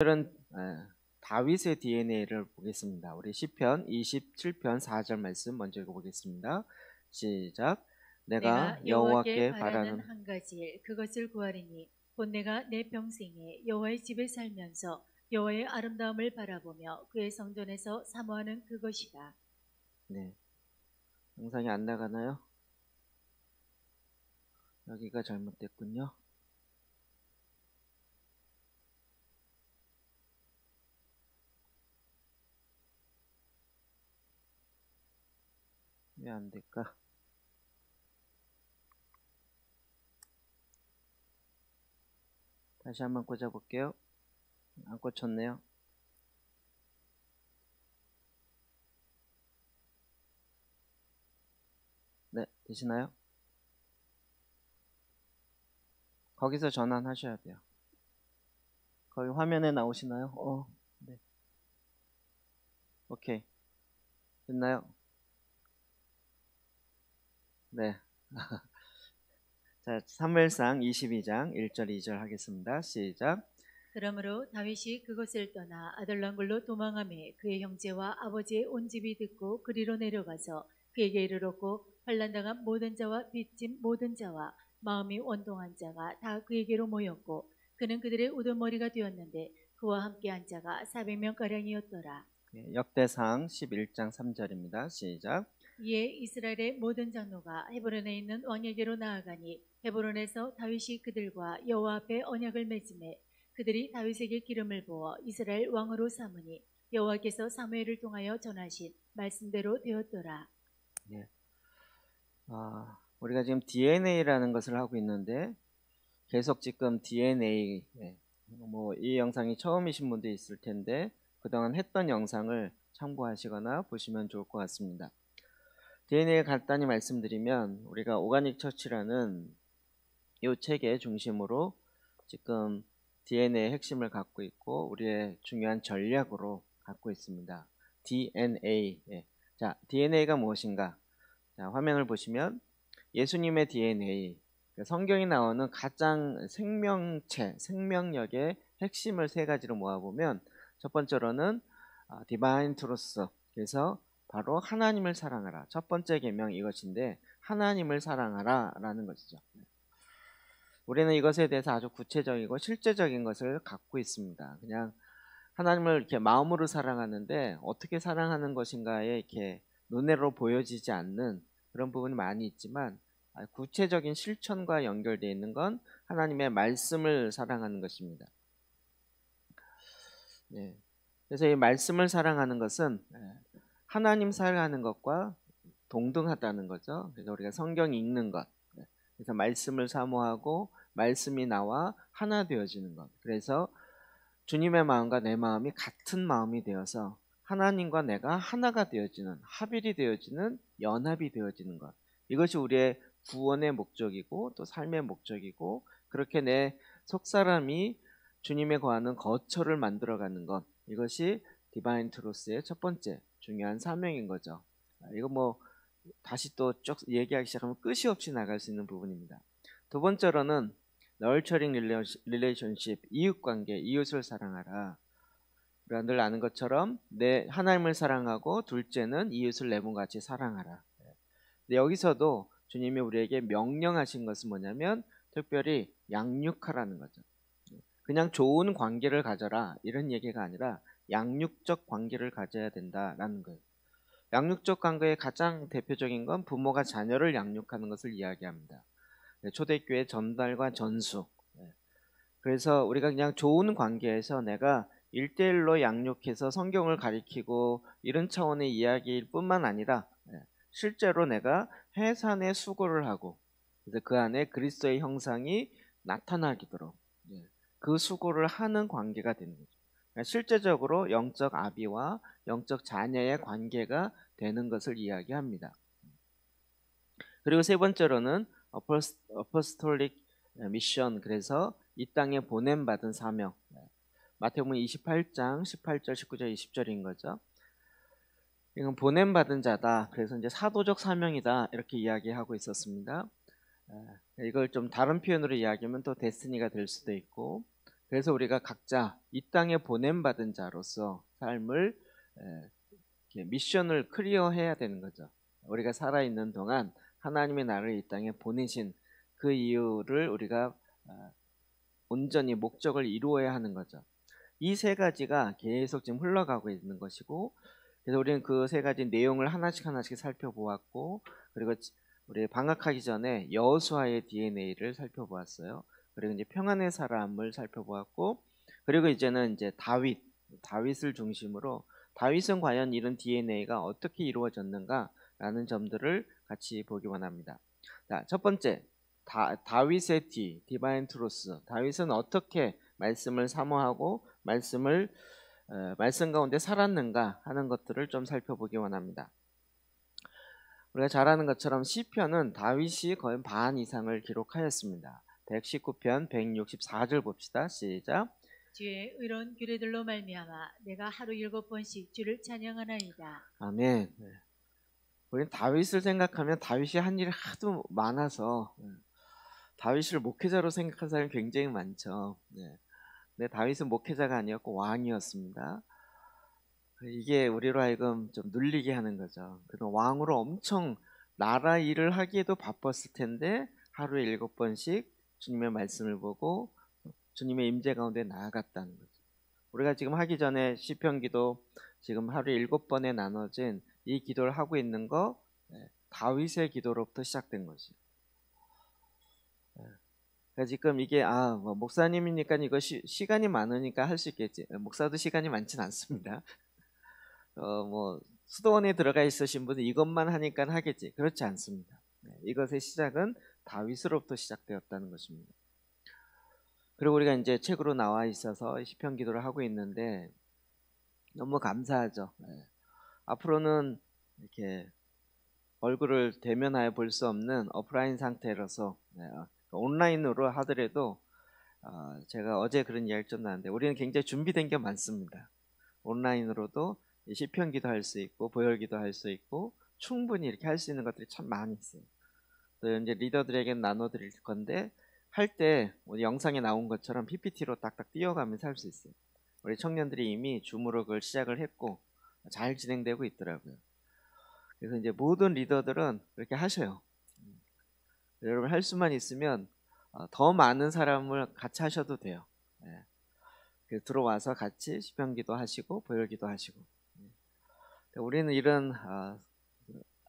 오늘은 다윗의 DNA를 보겠습니다. 우리 시편 27편 4절 말씀 먼저 읽어보겠습니다. 시작. 내가 여호와께 바라는 한 가지 일, 그것을 구하리니 곧 내가 내 평생에 여호와의 집에 살면서 여호와의 아름다움을 바라보며 그의 성전에서 사모하는 그것이다. 네, 영상이 안 나가나요? 여기가 잘못됐군요. 왜 안 될까? 다시 한번 꽂아볼게요. 안 꽂혔네요. 네, 되시나요? 거기서 전환하셔야 돼요. 거기 화면에 나오시나요? 네. 오케이. 됐나요? 네. 자, 사무엘상 22장 1절 2절 하겠습니다. 시작. 그러므로 다윗이 그것을 떠나 아들랑굴로 도망하매 그의 형제와 아버지의 온 집이 듣고 그리로 내려가서 그에게 이르렀고 환난당한 모든 자와 빚진 모든 자와 마음이 원동한 자가 다 그에게로 모였고 그는 그들의 우두머리가 되었는데 그와 함께한 자가 400명가량이었더라. 역대상 11장 3절입니다. 시작. 이에 이스라엘의 모든 장로가 헤브론에 있는 왕에게로 나아가니 헤브론에서 다윗이 그들과 여호와 앞에 언약을 맺음에 그들이 다윗에게 기름을 부어 이스라엘 왕으로 삼으니 여호와께서 사무엘을 통하여 전하신 말씀대로 되었더라. 네. 우리가 지금 DNA라는 것을 하고 있는데 계속 지금 DNA 이 영상이 처음이신 분도 있을 텐데 그동안 했던 영상을 참고하시거나 보시면 좋을 것 같습니다. DNA를 간단히 말씀드리면 우리가 오가닉 처치라는 이 책의 중심으로 지금 DNA의 핵심을 갖고 있고 우리의 중요한 전략으로 갖고 있습니다. DNA. 자, DNA가 무엇인가? 자, 화면을 보시면 예수님의 DNA, 성경이 나오는 가장 생명체, 생명력의 핵심을 세 가지로 모아보면 첫 번째로는 디바인 트루스, 그래서 바로 하나님을 사랑하라. 첫 번째 계명 이것인데 하나님을 사랑하라 라는 것이죠. 우리는 이것에 대해서 아주 구체적이고 실제적인 것을 갖고 있습니다. 그냥 하나님을 이렇게 마음으로 사랑하는데 어떻게 사랑하는 것인가에 이렇게 눈으로 보여지지 않는 그런 부분이 많이 있지만 구체적인 실천과 연결되어 있는 건 하나님의 말씀을 사랑하는 것입니다. 네. 그래서 이 말씀을 사랑하는 것은 하나님 사랑하는 것과 동등하다는 거죠. 그래서 우리가 성경 읽는 것, 그래서 말씀을 사모하고 말씀이 나와 하나 되어지는 것. 그래서 주님의 마음과 내 마음이 같은 마음이 되어서 하나님과 내가 하나가 되어지는, 합일이 되어지는, 연합이 되어지는 것. 이것이 우리의 구원의 목적이고 또 삶의 목적이고 그렇게 내 속사람이 주님에 거하는 거처를 만들어가는 것. 이것이 디바인 트루스의 첫 번째 중요한 사명인 거죠. 이거 다시 또 쭉 얘기하기 시작하면 끝이 없이 나갈 수 있는 부분입니다. 두 번째로는 너처링 릴레이션십, 이웃관계, 이웃을 사랑하라. 우리가 늘 아는 것처럼 내 하나님을 사랑하고 둘째는 이웃을 내 몸같이 사랑하라. 근데 여기서도 주님이 우리에게 명령하신 것은 뭐냐면 특별히 양육하라는 거죠. 그냥 좋은 관계를 가져라 이런 얘기가 아니라 양육적 관계를 가져야 된다라는 거예요. 양육적 관계의 가장 대표적인 건 부모가 자녀를 양육하는 것을 이야기합니다. 초대교회 전달과 전수. 그래서 우리가 그냥 좋은 관계에서 내가 1대1로 양육해서 성경을 가리키고 이런 차원의 이야기일 뿐만 아니라 실제로 내가 해산의 수고를 하고 그래서 그 안에 그리스도의 형상이 나타나기도록 그 수고를 하는 관계가 되는 거죠. 그러니까 실제적으로 영적 아비와 영적 자녀의 관계가 되는 것을 이야기합니다. 그리고 세 번째로는 어퍼스톨릭 미션, 그래서 이 땅에 보냄받은 사명. 마태복음 28장 18절 19절 20절인 거죠. 이건 보냄받은 자다. 그래서 이제 사도적 사명이다 이렇게 이야기하고 있었습니다. 이걸 좀 다른 표현으로 이야기하면 또 데스티니가 될 수도 있고 그래서 우리가 각자 이 땅에 보냄받은 자로서 삶을 이렇게 미션을 클리어해야 되는 거죠. 우리가 살아있는 동안 하나님의 나를 이 땅에 보내신 그 이유를 우리가 온전히 목적을 이루어야 하는 거죠. 이 세 가지가 계속 지금 흘러가고 있는 것이고, 그래서 우리는 그 세 가지 내용을 하나씩 살펴보았고, 그리고 우리 방학하기 전에 여호수아의 DNA를 살펴보았어요. 그리고 이제 평안의 사람을 살펴보았고, 그리고 이제는 이제 다윗을 중심으로 다윗은 과연 이런 DNA가 어떻게 이루어졌는가라는 점들을 같이 보기 원합니다. 자, 첫 번째, 다윗의 디바인 트루스. 다윗은 어떻게 말씀을 사모하고 말씀 가운데 살았는가 하는 것들을 좀 살펴보기 원합니다. 우리가 잘 아는 것처럼 시편은 다윗이 거의 반 이상을 기록하였습니다. 119편 164절 봅시다. 시작. 주의 의로운 규례들로 말미암아 내가 하루 7번씩 주를 찬양하나이다. 아멘. 우리는 다윗을 생각하면 다윗이 한 일이 하도 많아서 다윗을 목회자로 생각한 사람이 굉장히 많죠. 근데 다윗은 목회자가 아니었고 왕이었습니다. 이게 우리로 하여금 좀 눌리게 하는 거죠. 그런 왕으로 엄청 나라 일을 하기에도 바빴을 텐데 하루에 7번씩 주님의 말씀을 보고 주님의 임재 가운데 나아갔다는 거죠. 우리가 지금 하기 전에 시편 기도 지금 하루에 7번에 나눠진 이 기도를 하고 있는 거 다윗의 기도로부터 시작된 것이에요. 그러니까 지금 이게 뭐 목사님이니까 이거 시간이 많으니까 할 수 있겠지. 목사도 시간이 많진 않습니다. 뭐 수도원에 들어가 있으신 분은 이것만 하니까 하겠지. 그렇지 않습니다. 이것의 시작은 다윗으로부터 시작되었다는 것입니다. 그리고 우리가 이제 책으로 나와 있어서 시편 기도를 하고 있는데 너무 감사하죠. 앞으로는 이렇게 얼굴을 대면하여 볼 수 없는 오프라인 상태로서 온라인으로 하더라도 제가 어제 그런 이야기를 좀 나눴는데 우리는 굉장히 준비된 게 많습니다. 온라인으로도 시편 기도할 수 있고 보혈 기도할 수 있고 충분히 이렇게 할 수 있는 것들이 참 많이 있어요. 또 이제 리더들에게 나눠드릴 건데 할 때 영상에 나온 것처럼 PPT로 딱딱 띄워가면서 할 수 있어요. 우리 청년들이 이미 줌으로 그걸 시작을 했고 잘 진행되고 있더라고요. 그래서 이제 모든 리더들은 그렇게 하셔요. 여러분 할 수만 있으면 더 많은 사람을 같이 하셔도 돼요. 그래서 들어와서 같이 시편기도 하시고 보혈기도 하시고. 우리는 이런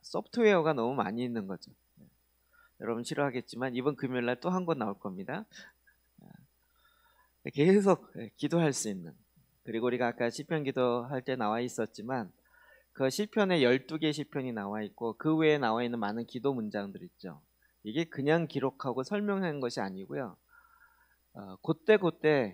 소프트웨어가 너무 많이 있는 거죠. 여러분 싫어하겠지만 이번 금요일날 또 한 권 나올 겁니다. 계속 기도할 수 있는. 그리고 우리가 아까 시편 기도할 때 나와 있었지만 그 시편에 12개 시편이 나와 있고 그 외에 나와 있는 많은 기도 문장들 있죠. 이게 그냥 기록하고 설명하는 것이 아니고요. 그때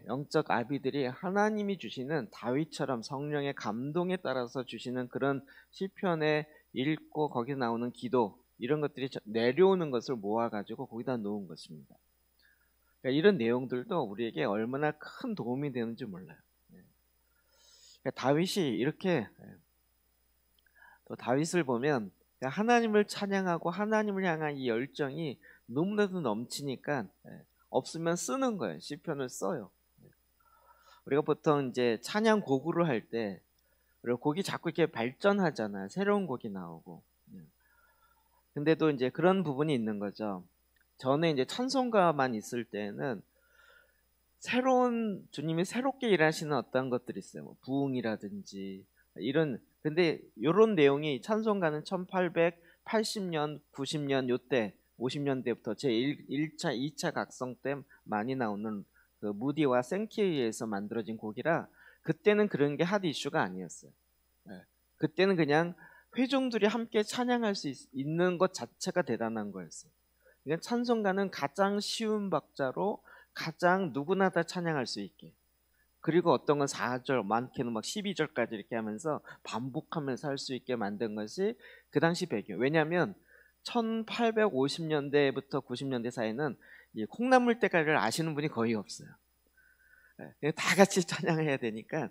영적 아비들이 하나님이 주시는 다윗처럼 성령의 감동에 따라서 주시는 그런 시편에 읽고 거기에 나오는 기도 이런 것들이 내려오는 것을 모아가지고 거기다 놓은 것입니다. 그러니까 이런 내용들도 우리에게 얼마나 큰 도움이 되는지 몰라요. 그러니까 다윗이 이렇게 또 다윗을 보면 하나님을 찬양하고 하나님을 향한 이 열정이 너무나도 넘치니까 없으면 쓰는 거예요. 시편을 써요. 우리가 보통 이제 찬양 고구를 할 때 곡이 자꾸 이렇게 발전하잖아요. 새로운 곡이 나오고. 근데도 이제 그런 부분이 있는 거죠. 전에 이제 찬송가만 있을 때는 주님이 새롭게 일하시는 어떤 것들이 있어요. 뭐 부흥이라든지 이런. 근데 이런 내용이 찬송가는 1880년, 90년 요때 50년대부터 제1차, 2차 각성 때 많이 나오는 그 무디와 생키에 의해서 만들어진 곡이라 그때는 그런 게 핫 이슈가 아니었어요. 그때는 그냥 회중들이 함께 찬양할 수 있는 것 자체가 대단한 거였어요. 그러니까 찬송가는 가장 쉬운 박자로 가장 누구나 다 찬양할 수 있게, 그리고 어떤 건 4절, 많게는 막 12절까지 이렇게 하면서 반복하면서 할 수 있게 만든 것이 그 당시 배경. 왜냐하면 1850년대부터 90년대 사이는 이 콩나물대가리를 아시는 분이 거의 없어요. 다 같이 찬양해야 되니까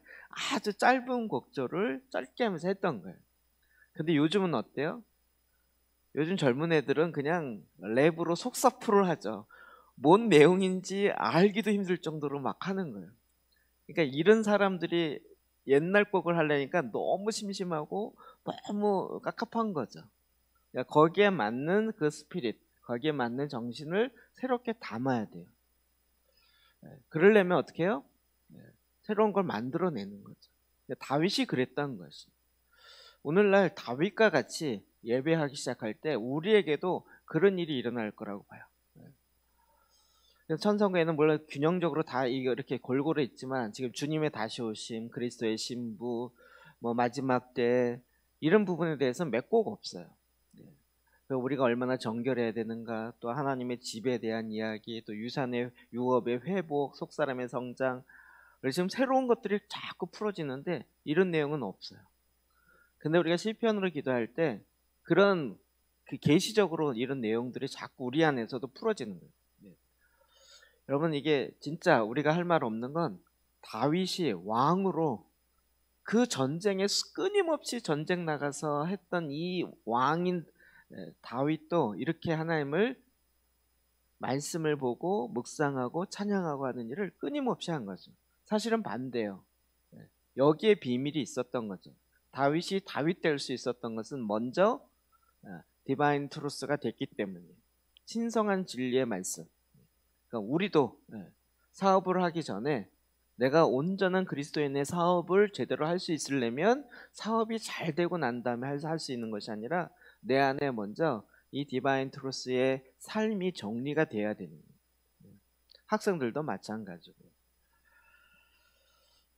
아주 짧은 곡조를 짧게 하면서 했던 거예요. 근데 요즘은 어때요? 요즘 젊은 애들은 그냥 랩으로 속사포를 하죠. 뭔 내용인지 알기도 힘들 정도로 막 하는 거예요. 그러니까 이런 사람들이 옛날 법을 하려니까 너무 심심하고 너무 깝깝한 거죠. 그러니까 거기에 맞는 그 스피릿, 거기에 맞는 정신을 새롭게 담아야 돼요. 그러려면 어떻게 해요? 새로운 걸 만들어내는 거죠. 다윗이 그랬다는 것이. 오늘날 다윗과 같이 예배하기 시작할 때 우리에게도 그런 일이 일어날 거라고 봐요. 천성교회는 물론 균형적으로 다 이렇게 골고루 있지만 지금 주님의 다시 오심, 그리스도의 신부, 뭐 마지막 때 이런 부분에 대해서 몇 곡 없어요. 우리가 얼마나 정결해야 되는가, 또 하나님의 집에 대한 이야기, 또 유산의 유업의 회복, 속사람의 성장, 지금 새로운 것들이 자꾸 풀어지는데 이런 내용은 없어요. 근데 우리가 시편으로 기도할 때 그런 그 계시적으로 이런 내용들이 자꾸 우리 안에서도 풀어지는 거예요. 여러분, 이게 진짜 우리가 할 말 없는 건 다윗이 왕으로 그 전쟁에 끊임없이 전쟁 나가서 했던 이 왕인 다윗도 이렇게 하나님을 말씀을 보고 묵상하고 찬양하고 하는 일을 끊임없이 한 거죠. 사실은 반대예요. 여기에 비밀이 있었던 거죠. 다윗이 다윗 될 수 있었던 것은 먼저 디바인 트루스가 됐기 때문이에요. 신성한 진리의 말씀. 그러니까 우리도 사업을 하기 전에 내가 온전한 그리스도인의 사업을 제대로 할 수 있으려면 사업이 잘 되고 난 다음에 할 수 있는 것이 아니라 내 안에 먼저 이 디바인 트루스의 삶이 정리가 돼야 되는 거예요. 학생들도 마찬가지고.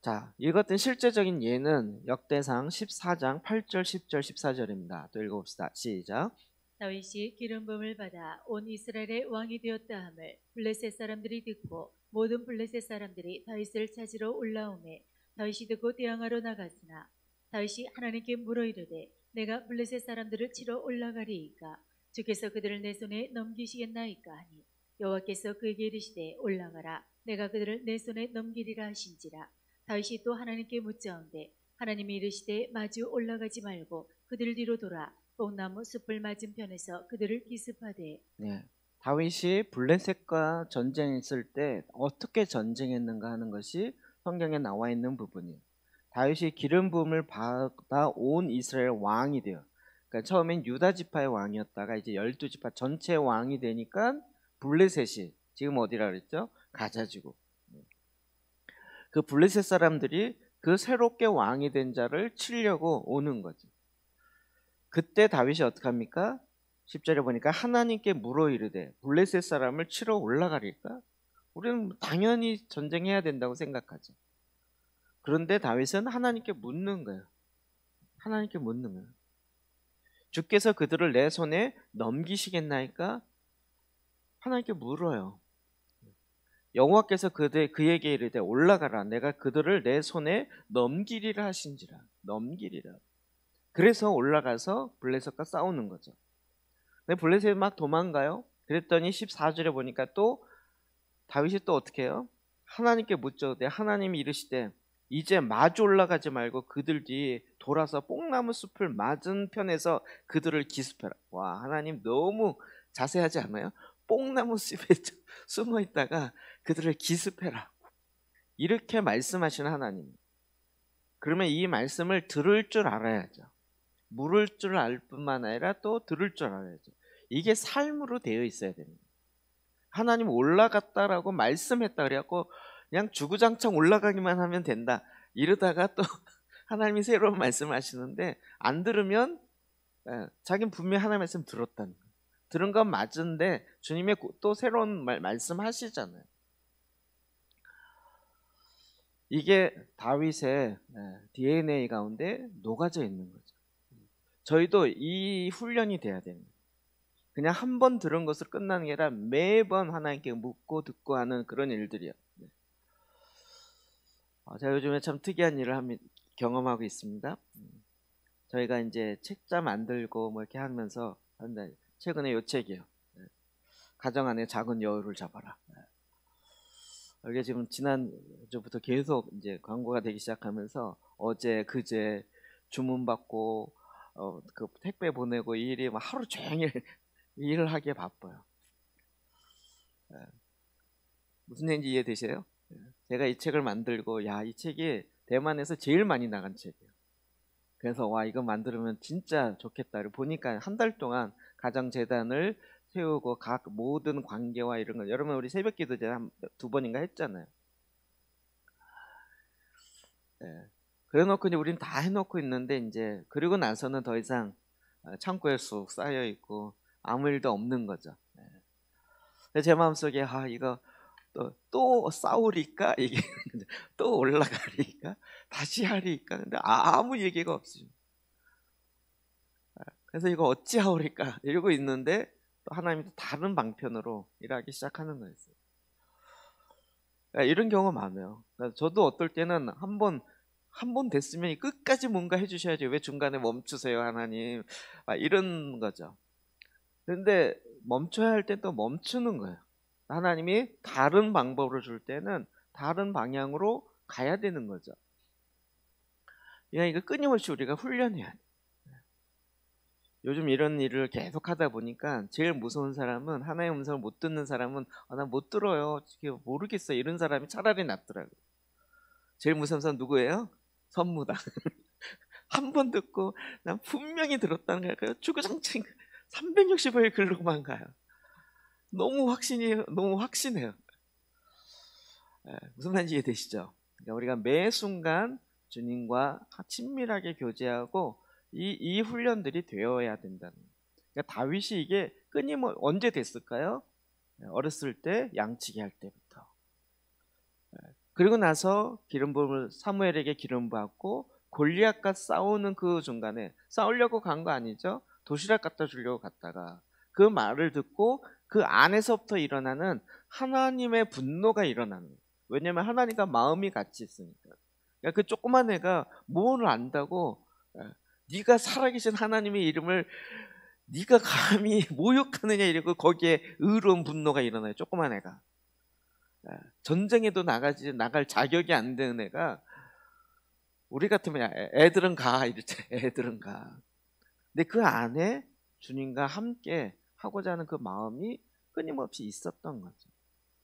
자, 읽었던 실제적인 예는 역대상 14장 8절, 10절, 14절입니다. 또 읽어봅시다. 시작. 다윗이 기름 부음을 받아 온 이스라엘의 왕이 되었다 함을 블레셋 사람들이 듣고 모든 블레셋 사람들이 다윗을 찾으러 올라오매 다윗이 듣고 대항하러 나갔으나 다윗이 하나님께 물어 이르되 내가 블레셋 사람들을 치러 올라가리이까 주께서 그들을 내 손에 넘기시겠나이까 하니 여호와께서 그에게 이르시되 올라가라 내가 그들을 내 손에 넘기리라 하신지라. 다윗이 또 하나님께 묻자온데 하나님이 이르시되 마주 올라가지 말고 그들 뒤로 돌아 뽕나무 숲을 맞은편에서 그들을 기습하되. 다윗이 블레셋과 전쟁했을 때 어떻게 전쟁했는가 하는 것이 성경에 나와 있는 부분이에요. 다윗이 기름 부음을 받아 온 이스라엘 왕이 돼요. 그러니까 처음엔 유다 지파의 왕이었다가 이제 12지파 전체 왕이 되니까 블레셋이 지금 어디라 그랬죠? 가자지구. 그 블레셋 사람들이 그 새롭게 왕이 된 자를 치려고 오는 거죠. 그때 다윗이 어떻게 합니까? 10절에 보니까 하나님께 물어 이르되 블레셋 사람을 치러 올라가릴까? 우리는 당연히 전쟁해야 된다고 생각하죠. 그런데 다윗은 하나님께 묻는 거예요. 하나님께 묻는 거예요. 주께서 그들을 내 손에 넘기시겠나이까? 하나님께 물어요. 여호와께서 그에게 이르되 올라가라 내가 그들을 내 손에 넘기리라 하신지라. 넘기리라. 그래서 올라가서 블레셋과 싸우는 거죠. 근데 블레셋이 막 도망가요. 그랬더니 14절에 보니까 또 다윗이 또 어떻게 해요? 하나님께 묻죠. 하나님이 이르시되 이제 마주 올라가지 말고 그들 뒤에 돌아서 뽕나무 숲을 맞은 편에서 그들을 기습해라. 와, 하나님 너무 자세하지 않아요? 뽕나무 숲에 숨어 있다가 그들을 기습해라. 이렇게 말씀하시는 하나님. 그러면 이 말씀을 들을 줄 알아야죠. 물을 줄 알 뿐만 아니라 또 들을 줄 알아야죠. 이게 삶으로 되어 있어야 됩니다. 하나님 올라갔다라고 말씀했다 그래갖고 그냥 주구장창 올라가기만 하면 된다. 이러다가 또 하나님이 새로운 말씀을 하시는데 안 들으면 자기는 분명히 하나님 말씀 들었다는 거예요. 들은 건 맞은데 주님의 또 새로운 말씀 하시잖아요. 이게 다윗의 DNA 가운데 녹아져 있는 거죠. 저희도 이 훈련이 돼야 됩니다. 그냥 한 번 들은 것으로 끝나는 게 아니라 매번 하나님께 묻고 듣고 하는 그런 일들이요. 제가 요즘에 참 특이한 일을 경험하고 있습니다. 저희가 이제 책자 만들고 뭐 이렇게 하면서 최근에 요 책이에요. 가정 안에 작은 여유를 잡아라. 이게 지금 지난주부터 계속 이제 광고가 되기 시작하면서 어제 그제 주문 받고 그 택배 보내고 이 일이 막 하루 종일 일을 하기에 바빠요. 무슨 얘기인지 이해되세요? 제가 이 책을 만들고 이 책이 대만에서 제일 많이 나간 책이에요. 그래서 이거 만들면 진짜 좋겠다. 보니까 한 달 동안 가정재단을 세우고 각 모든 관계와 이런 거, 여러분 우리 새벽기도 제가 두 번인가 했잖아요. 그래놓고 이제 우리는 다 해놓고 있는데 이제 그리고 나서는 더 이상 창고에 쑥 쌓여 있고 아무 일도 없는 거죠. 제 마음속에 이거 또 싸우리까 이게 또 올라가리까 다시 하리까 근데 아무 얘기가 없어요. 그래서 이거 어찌하오리까 이러고 있는데 또 하나님이 또 다른 방편으로 일하기 시작하는 거였어요. 이런 경우가 많아요. 저도 어떨 때는 한 번 됐으면 끝까지 뭔가 해주셔야지 왜 중간에 멈추세요 하나님 이런 거죠. 그런데 멈춰야 할 때 또 멈추는 거예요. 하나님이 다른 방법으로 줄 때는 다른 방향으로 가야 되는 거죠. 이거 끊임없이 우리가 훈련해야 돼요. 요즘 이런 일을 계속 하다 보니까 제일 무서운 사람은 하나님의 음성을 못 듣는 사람은 나 못 들어요. 모르겠어요. 이런 사람이 차라리 낫더라고요. 제일 무서운 사람 누구예요? 선무당. 한 번 듣고 난 분명히 들었다는 거예요. 주구장창 365일 글로만 가요. 너무 확신해요. 무슨 말인지 이해되시죠? 그러니까 우리가 매 순간 주님과 친밀하게 교제하고 이 훈련들이 되어야 된다는 거예요. 그러니까 다윗이 이게 끊임없이 언제 됐을까요? 어렸을 때 양치기 할 때부터. 그리고 나서 사무엘에게 기름 부었고 골리앗과 싸우는 그 중간에 싸우려고 간 거 아니죠? 도시락 갖다 주려고 갔다가 그 말을 듣고 그 안에서부터 일어나는 하나님의 분노가 일어나는 거예요. 왜냐하면 하나님과 마음이 같이 있으니까. 그러니까 그 조그만 애가 뭘 안다고 네가 살아계신 하나님의 이름을 네가 감히 모욕하느냐 이러고 거기에 의로운 분노가 일어나요. 조그만 애가. 전쟁에도 나갈 자격이 안 되는 애가 우리 같으면 애들은 가 이랬죠. 애들은 가. 근데 그 안에 주님과 함께 하고자 하는 그 마음이 끊임없이 있었던 거죠.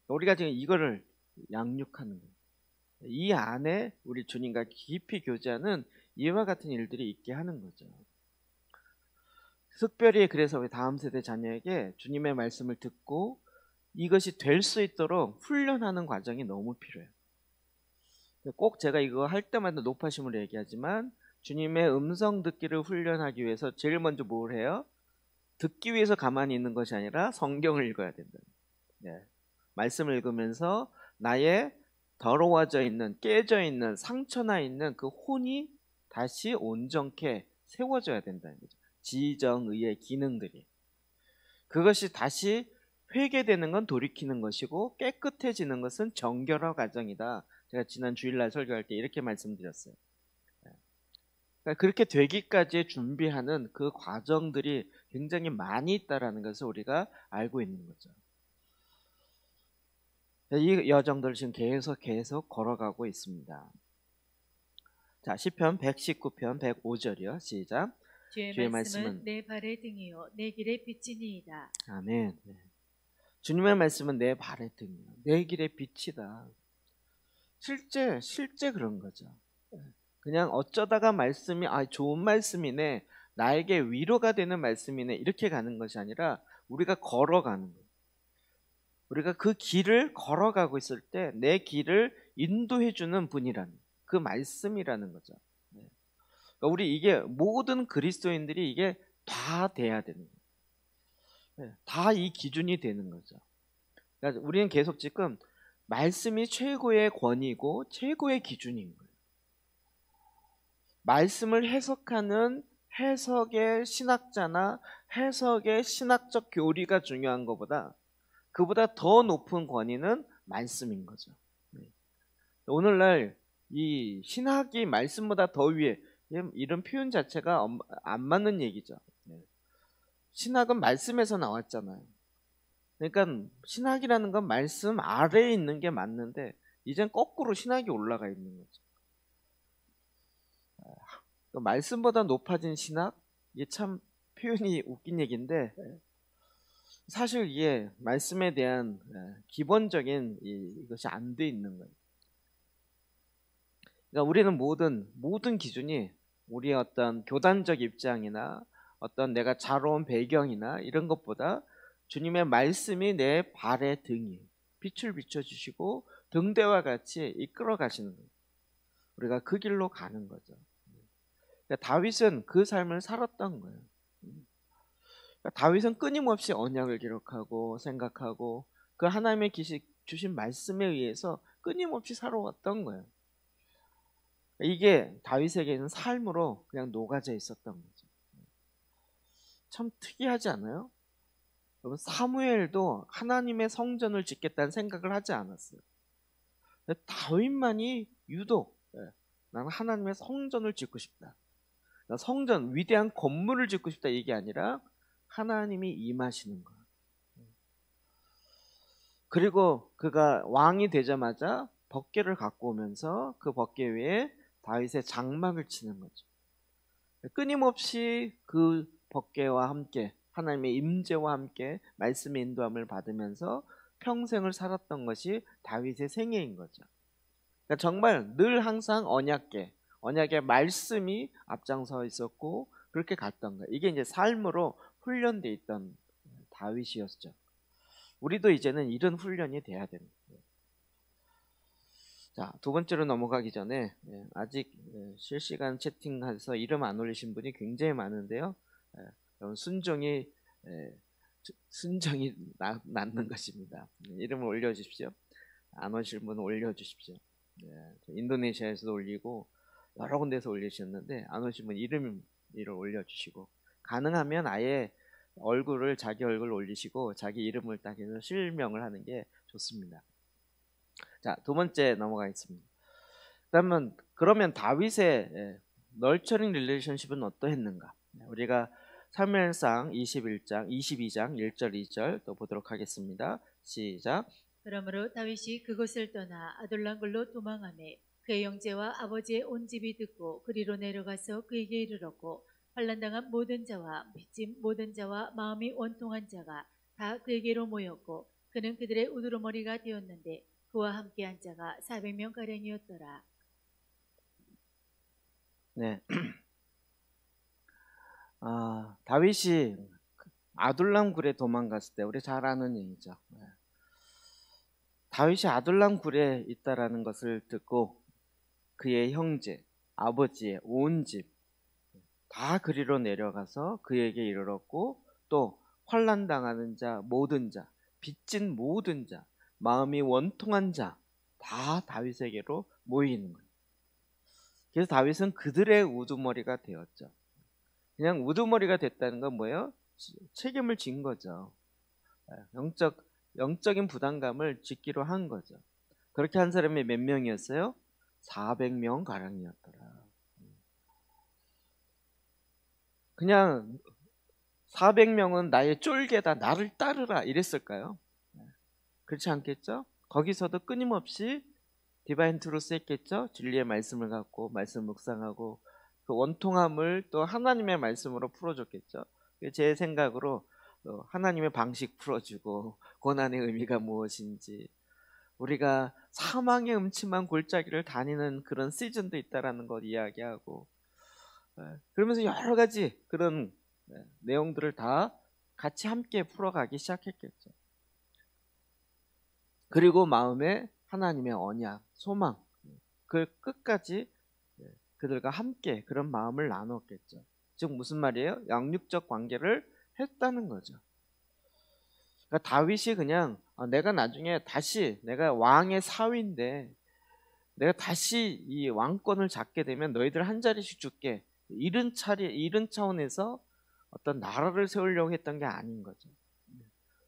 우리가 지금 이거를 양육하는 거예요. 이 안에 우리 주님과 깊이 교제하는 이와 같은 일들이 있게 하는 거죠. 특별히 그래서 우리 다음 세대 자녀에게 주님의 말씀을 듣고 이것이 될 수 있도록 훈련하는 과정이 너무 필요해요. 꼭 제가 이거 할 때마다 높아심으로 얘기하지만 주님의 음성 듣기를 훈련하기 위해서 제일 먼저 뭘 해요? 듣기 위해서 가만히 있는 것이 아니라 성경을 읽어야 된다. 말씀을 읽으면서 나의 더러워져 있는, 깨져 있는, 상처나 있는 그 혼이 다시 온전케 세워져야 된다는 거죠. 지정의의 기능들이. 그것이 다시 회개되는 건 돌이키는 것이고 깨끗해지는 것은 정결화 과정이다. 제가 지난 주일날 설교할 때 이렇게 말씀드렸어요. 그러니까 그렇게 되기까지 준비하는 그 과정들이 굉장히 많이 있다는 것을 우리가 알고 있는 거죠. 이 여정들을 지금 계속 걸어가고 있습니다. 자, 시편 119편 105절이요. 시작. 주의 말씀은 내 발의 등이요 내 길의 빛이니이다. 아멘. 주님의 말씀은 내 발의 등이요 내 길의 빛이다. 실제 그런 거죠. 그냥 어쩌다가 말씀이 좋은 말씀이네, 나에게 위로가 되는 말씀이네 이렇게 가는 것이 아니라 우리가 걸어가는 거예요. 우리가 그 길을 걸어가고 있을 때 내 길을 인도해 주는 분이라는 그 말씀이라는 거죠. 그러니까 우리 이게 모든 그리스도인들이 이게 다 돼야 되는 거예요. 다 이 기준이 되는 거죠. 그러니까 우리는 계속 지금 말씀이 최고의 권위고 최고의 기준인 거예요. 말씀을 해석하는 해석의 신학자나 해석의 신학적 교리가 중요한 것보다 그보다 더 높은 권위는 말씀인 거죠. 오늘날 이 신학이 말씀보다 더 위에, 이런 표현 자체가 안 맞는 얘기죠. 신학은 말씀에서 나왔잖아요. 그러니까 신학이라는 건 말씀 아래에 있는 게 맞는데 이젠 거꾸로 신학이 올라가 있는 거죠. 말씀보다 높아진 신학? 이게 참 표현이 웃긴 얘기인데 사실 이게 말씀에 대한 기본적인 이것이 안 돼 있는 거예요. 그러니까 우리는 모든 기준이 우리의 어떤 교단적 입장이나 어떤 내가 자라온 배경이나 이런 것보다 주님의 말씀이 내 발의 등이 빛을 비춰주시고 등대와 같이 이끌어 가시는 거예요. 우리가 그 길로 가는 거죠. 그러니까 다윗은 그 삶을 살았던 거예요. 그러니까 다윗은 끊임없이 언약을 기록하고 생각하고 그 하나님의 주신 말씀에 의해서 끊임없이 살아왔던 거예요. 이게 다윗에게는 삶으로 그냥 녹아져 있었던 거죠. 참 특이하지 않아요? 여러분, 사무엘도 하나님의 성전을 짓겠다는 생각을 하지 않았어요. 다윗만이 유독 나는 하나님의 성전을 짓고 싶다. 성전, 위대한 건물을 짓고 싶다 이게 아니라 하나님이 임하시는 거예요. 그리고 그가 왕이 되자마자 법궤를 갖고 오면서 그 법궤 위에 다윗의 장막을 치는 거죠. 끊임없이 그 법궤와 함께 하나님의 임재와 함께 말씀의 인도함을 받으면서 평생을 살았던 것이 다윗의 생애인 거죠. 그러니까 정말 늘 항상 언약의 말씀이 앞장서 있었고 그렇게 갔던 거예요. 이게 이제 삶으로 훈련돼 있던 다윗이었죠. 우리도 이제는 이런 훈련이 돼야 됩니다. 자, 두 번째로 넘어가기 전에 아직 실시간 채팅해서 이름 안 올리신 분이 굉장히 많은데요. 여러분 순종이 낫는 것입니다. 이름을 올려주십시오. 안 오실 분은 올려주십시오. 인도네시아에서도 올리고 여러 군데서 올리셨는데 안 오신 분 이름을 올려주시고 가능하면 아예 자기 얼굴 올리시고 자기 이름을 딱 해서 실명을 하는 게 좋습니다. 자, 두 번째 넘어가겠습니다. 그러면 다윗의 널처링 릴레이션십은 어떠했는가? 우리가 사무엘상 22장 1절 2절 또 보도록 하겠습니다. 시작. 그러므로 다윗이 그곳을 떠나 아둘람굴로 도망하매 그의 형제와 아버지의 온 집이 듣고 그리로 내려가서 그에게 이르렀고 환난당한 모든 자와 빚진 모든 자와 마음이 원통한 자가 다 그에게로 모였고 그는 그들의 우두머리가 되었는데 그와 함께한 자가 400명가량이었더라. 네. 다윗이 아둘람 굴에 도망갔을 때 우리 잘 아는 얘기죠. 다윗이 아둘람 굴에 있다라는 것을 듣고 그의 형제, 아버지의 온 집 다 그리로 내려가서 그에게 이르렀고 또 환난당하는 자, 모든 자, 빚진 모든 자, 마음이 원통한 자 다 다윗에게로 모이는 거예요. 그래서 다윗은 그들의 우두머리가 되었죠. 그냥 우두머리가 됐다는 건 뭐예요? 책임을 진 거죠. 영적인 부담감을 짓기로 한 거죠. 그렇게 한 사람이 몇 명이었어요? 400명 가량이었더라. 그냥 400명은 나의 쫄개다, 나를 따르라 이랬을까요? 그렇지 않겠죠? 거기서도 끊임없이 디바인 트루스 했겠죠? 진리의 말씀을 갖고 말씀 묵상하고 그 원통함을 또 하나님의 말씀으로 풀어줬겠죠? 제 생각으로 하나님의 방식 풀어주고 고난의 의미가 무엇인지 우리가 사망의 음침한 골짜기를 다니는 그런 시즌도 있다라는 것 이야기하고 그러면서 여러 가지 그런 내용들을 다 같이 함께 풀어가기 시작했겠죠. 그리고 마음에 하나님의 언약, 소망, 그 끝까지 그들과 함께 그런 마음을 나눴겠죠. 즉 무슨 말이에요? 양육적 관계를 했다는 거죠. 그러니까 다윗이 그냥 내가 나중에 다시 내가 왕의 사위인데 내가 다시 이 왕권을 잡게 되면 너희들 한 자리씩 줄게. 이런 차원에서 어떤 나라를 세우려고 했던 게 아닌 거죠.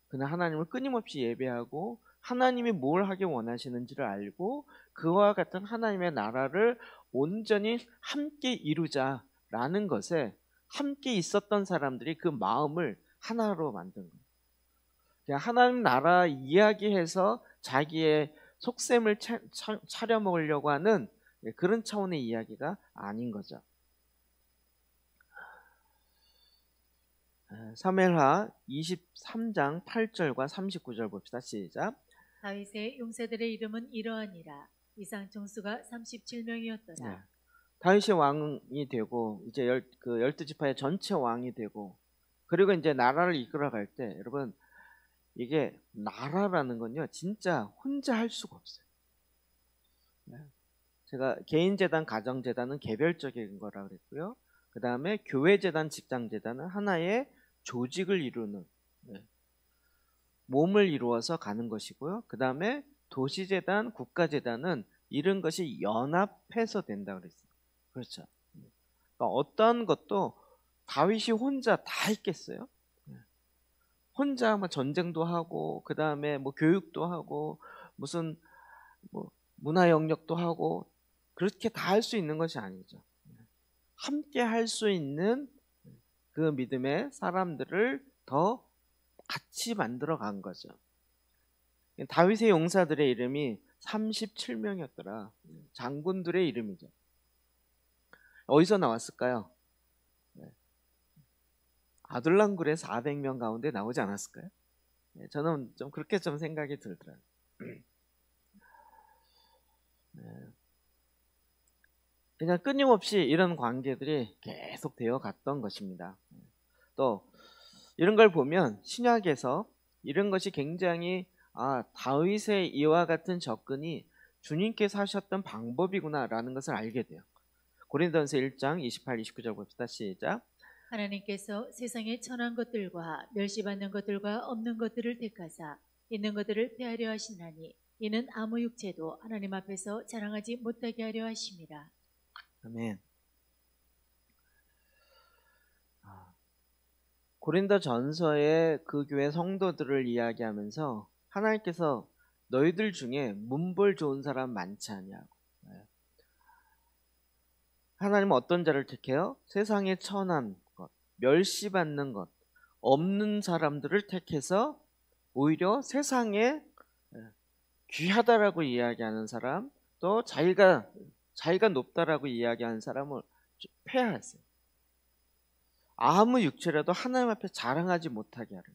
그냥 하나님을 끊임없이 예배하고 하나님이 뭘 하기 원하시는지를 알고 그와 같은 하나님의 나라를 온전히 함께 이루자라는 것에 함께 있었던 사람들이 그 마음을 하나로 만든 거예요. 그냥 하나님 나라 이야기해서 자기의 속셈을 차려먹으려고 하는 그런 차원의 이야기가 아닌 거죠. 사무엘하 23장 8절과 39절 봅시다. 시작. 다윗의 용사들의 이름은 이러하니라. 이상 총수가 37명이었더라. 네. 다윗이 왕이 되고 이제 열두 지파의 전체 왕이 되고, 그리고 이제 나라를 이끌어갈 때, 여러분 이게 나라라는 건요 진짜 혼자 할 수가 없어요. 네. 제가 개인재단, 가정재단은 개별적인 거라 그랬고요. 그 다음에 교회재단, 직장재단은 하나의 조직을 이루는, 몸을 이루어서 가는 것이고요. 그 다음에 도시재단, 국가재단은 이런 것이 연합해서 된다 그랬어요. 그렇죠. 그러니까 어떤 것도 다윗이 혼자 다 했겠어요? 혼자 뭐 전쟁도 하고, 그 다음에 뭐 교육도 하고, 무슨 뭐 문화 영역도 하고, 그렇게 다 할 수 있는 것이 아니죠. 함께 할 수 있는 그 믿음의 사람들을 더 같이 만들어 간 거죠. 다윗의 용사들의 이름이 37명이었더라. 장군들의 이름이죠. 어디서 나왔을까요? 아둘람굴의 400명 가운데 나오지 않았을까요? 저는 좀 그렇게 좀 생각이 들더라고요. 그냥 끊임없이 이런 관계들이 계속 되어 갔던 것입니다. 또 이런 걸 보면 신약에서 이런 것이 굉장히 다윗의 이와 같은 접근이 주님께서 하셨던 방법이구나라는 것을 알게 돼요. 고린도전서 1장 28, 29절 봅시다. 시작. 하나님께서 세상에 천한 것들과 멸시받는 것들과 없는 것들을 택하사 있는 것들을 폐하려 하시나니 이는 아무 육체도 하나님 앞에서 자랑하지 못하게 하려 하심이라. 아멘. 고린도전서의 그 교회 성도들을 이야기하면서 하나님께서 너희들 중에 문벌 좋은 사람 많지 않냐고. 하나님은 어떤 자를 택해요? 세상에 천한 것, 멸시받는 것, 없는 사람들을 택해서 오히려 세상에 귀하다라고 이야기하는 사람, 또 자기가 높다라고 이야기하는 사람을 폐하했어요. 아무 육체라도 하나님 앞에 자랑하지 못하게 하는.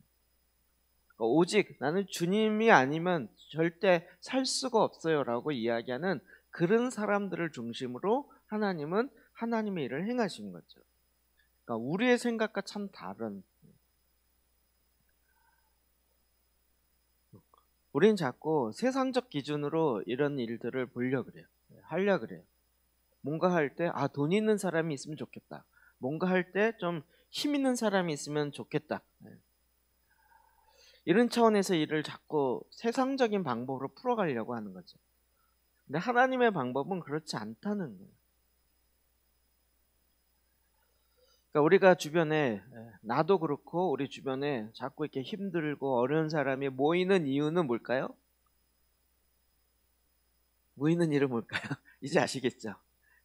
오직 나는 주님이 아니면 절대 살 수가 없어요 라고 이야기하는 그런 사람들을 중심으로 하나님은 하나님의 일을 행하신 거죠. 그러니까 우리의 생각과 참 다른. 우리는 자꾸 세상적 기준으로 이런 일들을 보려고 그래요. 하려고 그래요. 뭔가 할 때 돈 있는 사람이 있으면 좋겠다. 뭔가 할 때 좀 힘 있는 사람이 있으면 좋겠다. 이런 차원에서 일을 자꾸 세상적인 방법으로 풀어가려고 하는 거죠. 근데 하나님의 방법은 그렇지 않다는 거예요. 그러니까 우리가 주변에, 나도 그렇고 우리 주변에 자꾸 이렇게 힘들고 어려운 사람이 모이는 이유는 뭘까요? 모이는 일은 뭘까요? 이제 아시겠죠?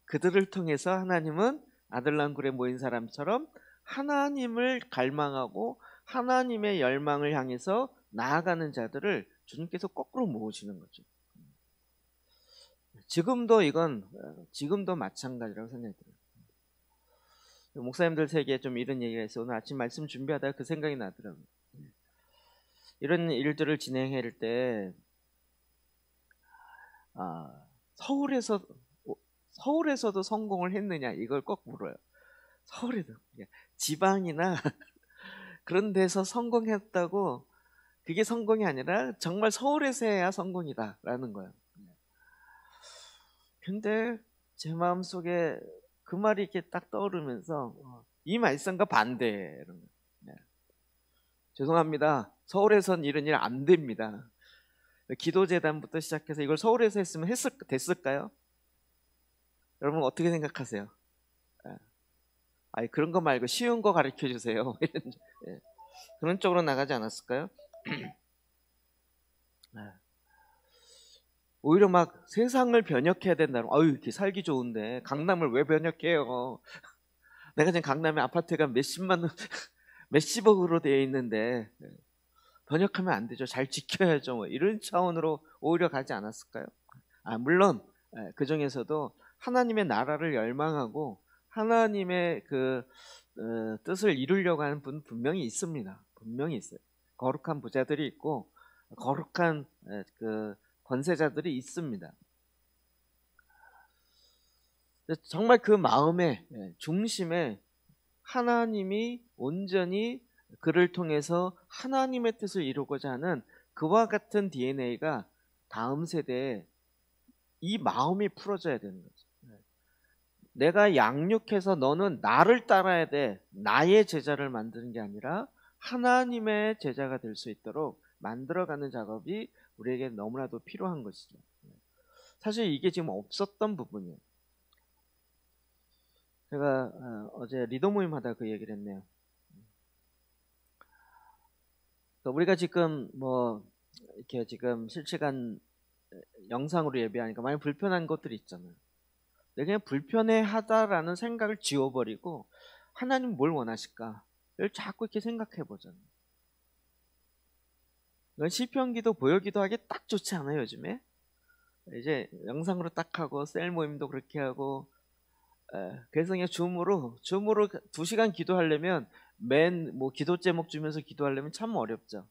그들을 통해서 하나님은 아들랑굴에 모인 사람처럼 하나님을 갈망하고 하나님의 열망을 향해서 나아가는 자들을 주님께서 거꾸로 모으시는 거죠. 지금도 마찬가지라고 생각이 들어요. 목사님들 세계에 좀 이런 얘기가 있어요. 오늘 아침 말씀 준비하다가 그 생각이 나더라고요. 이런 일들을 진행할 때 서울에서도 성공을 했느냐 이걸 꼭 물어요. 서울에도 지방이나 그런 데서 성공했다고 그게 성공이 아니라 정말 서울에서 해야 성공이다라는 거예요. 근데 제 마음속에 그 말이 이렇게 딱 떠오르면서 이 말씀과 반대. 죄송합니다. 서울에선 이런 일 안 됩니다. 기도재단부터 시작해서 이걸 서울에서 했으면 됐을까요? 여러분 어떻게 생각하세요? 그런 거 말고 쉬운 거 가르쳐 주세요. 그런 쪽으로 나가지 않았을까요? 오히려 막 세상을 변혁해야 된다는, 이렇게 살기 좋은데 강남을 왜 변혁해요? 내가 지금 강남에 아파트가 몇십억으로 되어 있는데 번역하면 안 되죠. 잘 지켜야죠. 뭐 이런 차원으로 오히려 가지 않았을까요? 물론 그 중에서도 하나님의 나라를 열망하고 하나님의 그 뜻을 이루려고 하는 분 분명히 있습니다. 분명히 있어요. 거룩한 부자들이 있고 거룩한 그 권세자들이 있습니다. 정말 그 마음의 중심에 하나님이 온전히 그를 통해서 하나님의 뜻을 이루고자 하는 그와 같은 DNA가 다음 세대에 이 마음이 풀어져야 되는 거죠. 내가 양육해서 너는 나를 따라야 돼. 나의 제자를 만드는 게 아니라 하나님의 제자가 될 수 있도록 만들어가는 작업이 우리에게 너무나도 필요한 것이죠. 사실 이게 지금 없었던 부분이에요. 제가 어제 리더 모임 하다 그 얘기를 했네요. 우리가 지금 뭐 이렇게 지금 실시간 영상으로 예배하니까 많이 불편한 것들이 있잖아요. 내가 그냥 불편해하다라는 생각을 지워버리고 하나님 뭘 원하실까? 를 자꾸 이렇게 생각해 보잖아요. 이건 시편기도 보혈기도 하기 딱 좋지 않아요, 요즘에? 이제 영상으로 딱 하고 셀 모임도 그렇게 하고 그래서 그냥 줌으로 2시간 기도하려면 뭐 기도 제목 주면서 기도하려면 참 어렵죠.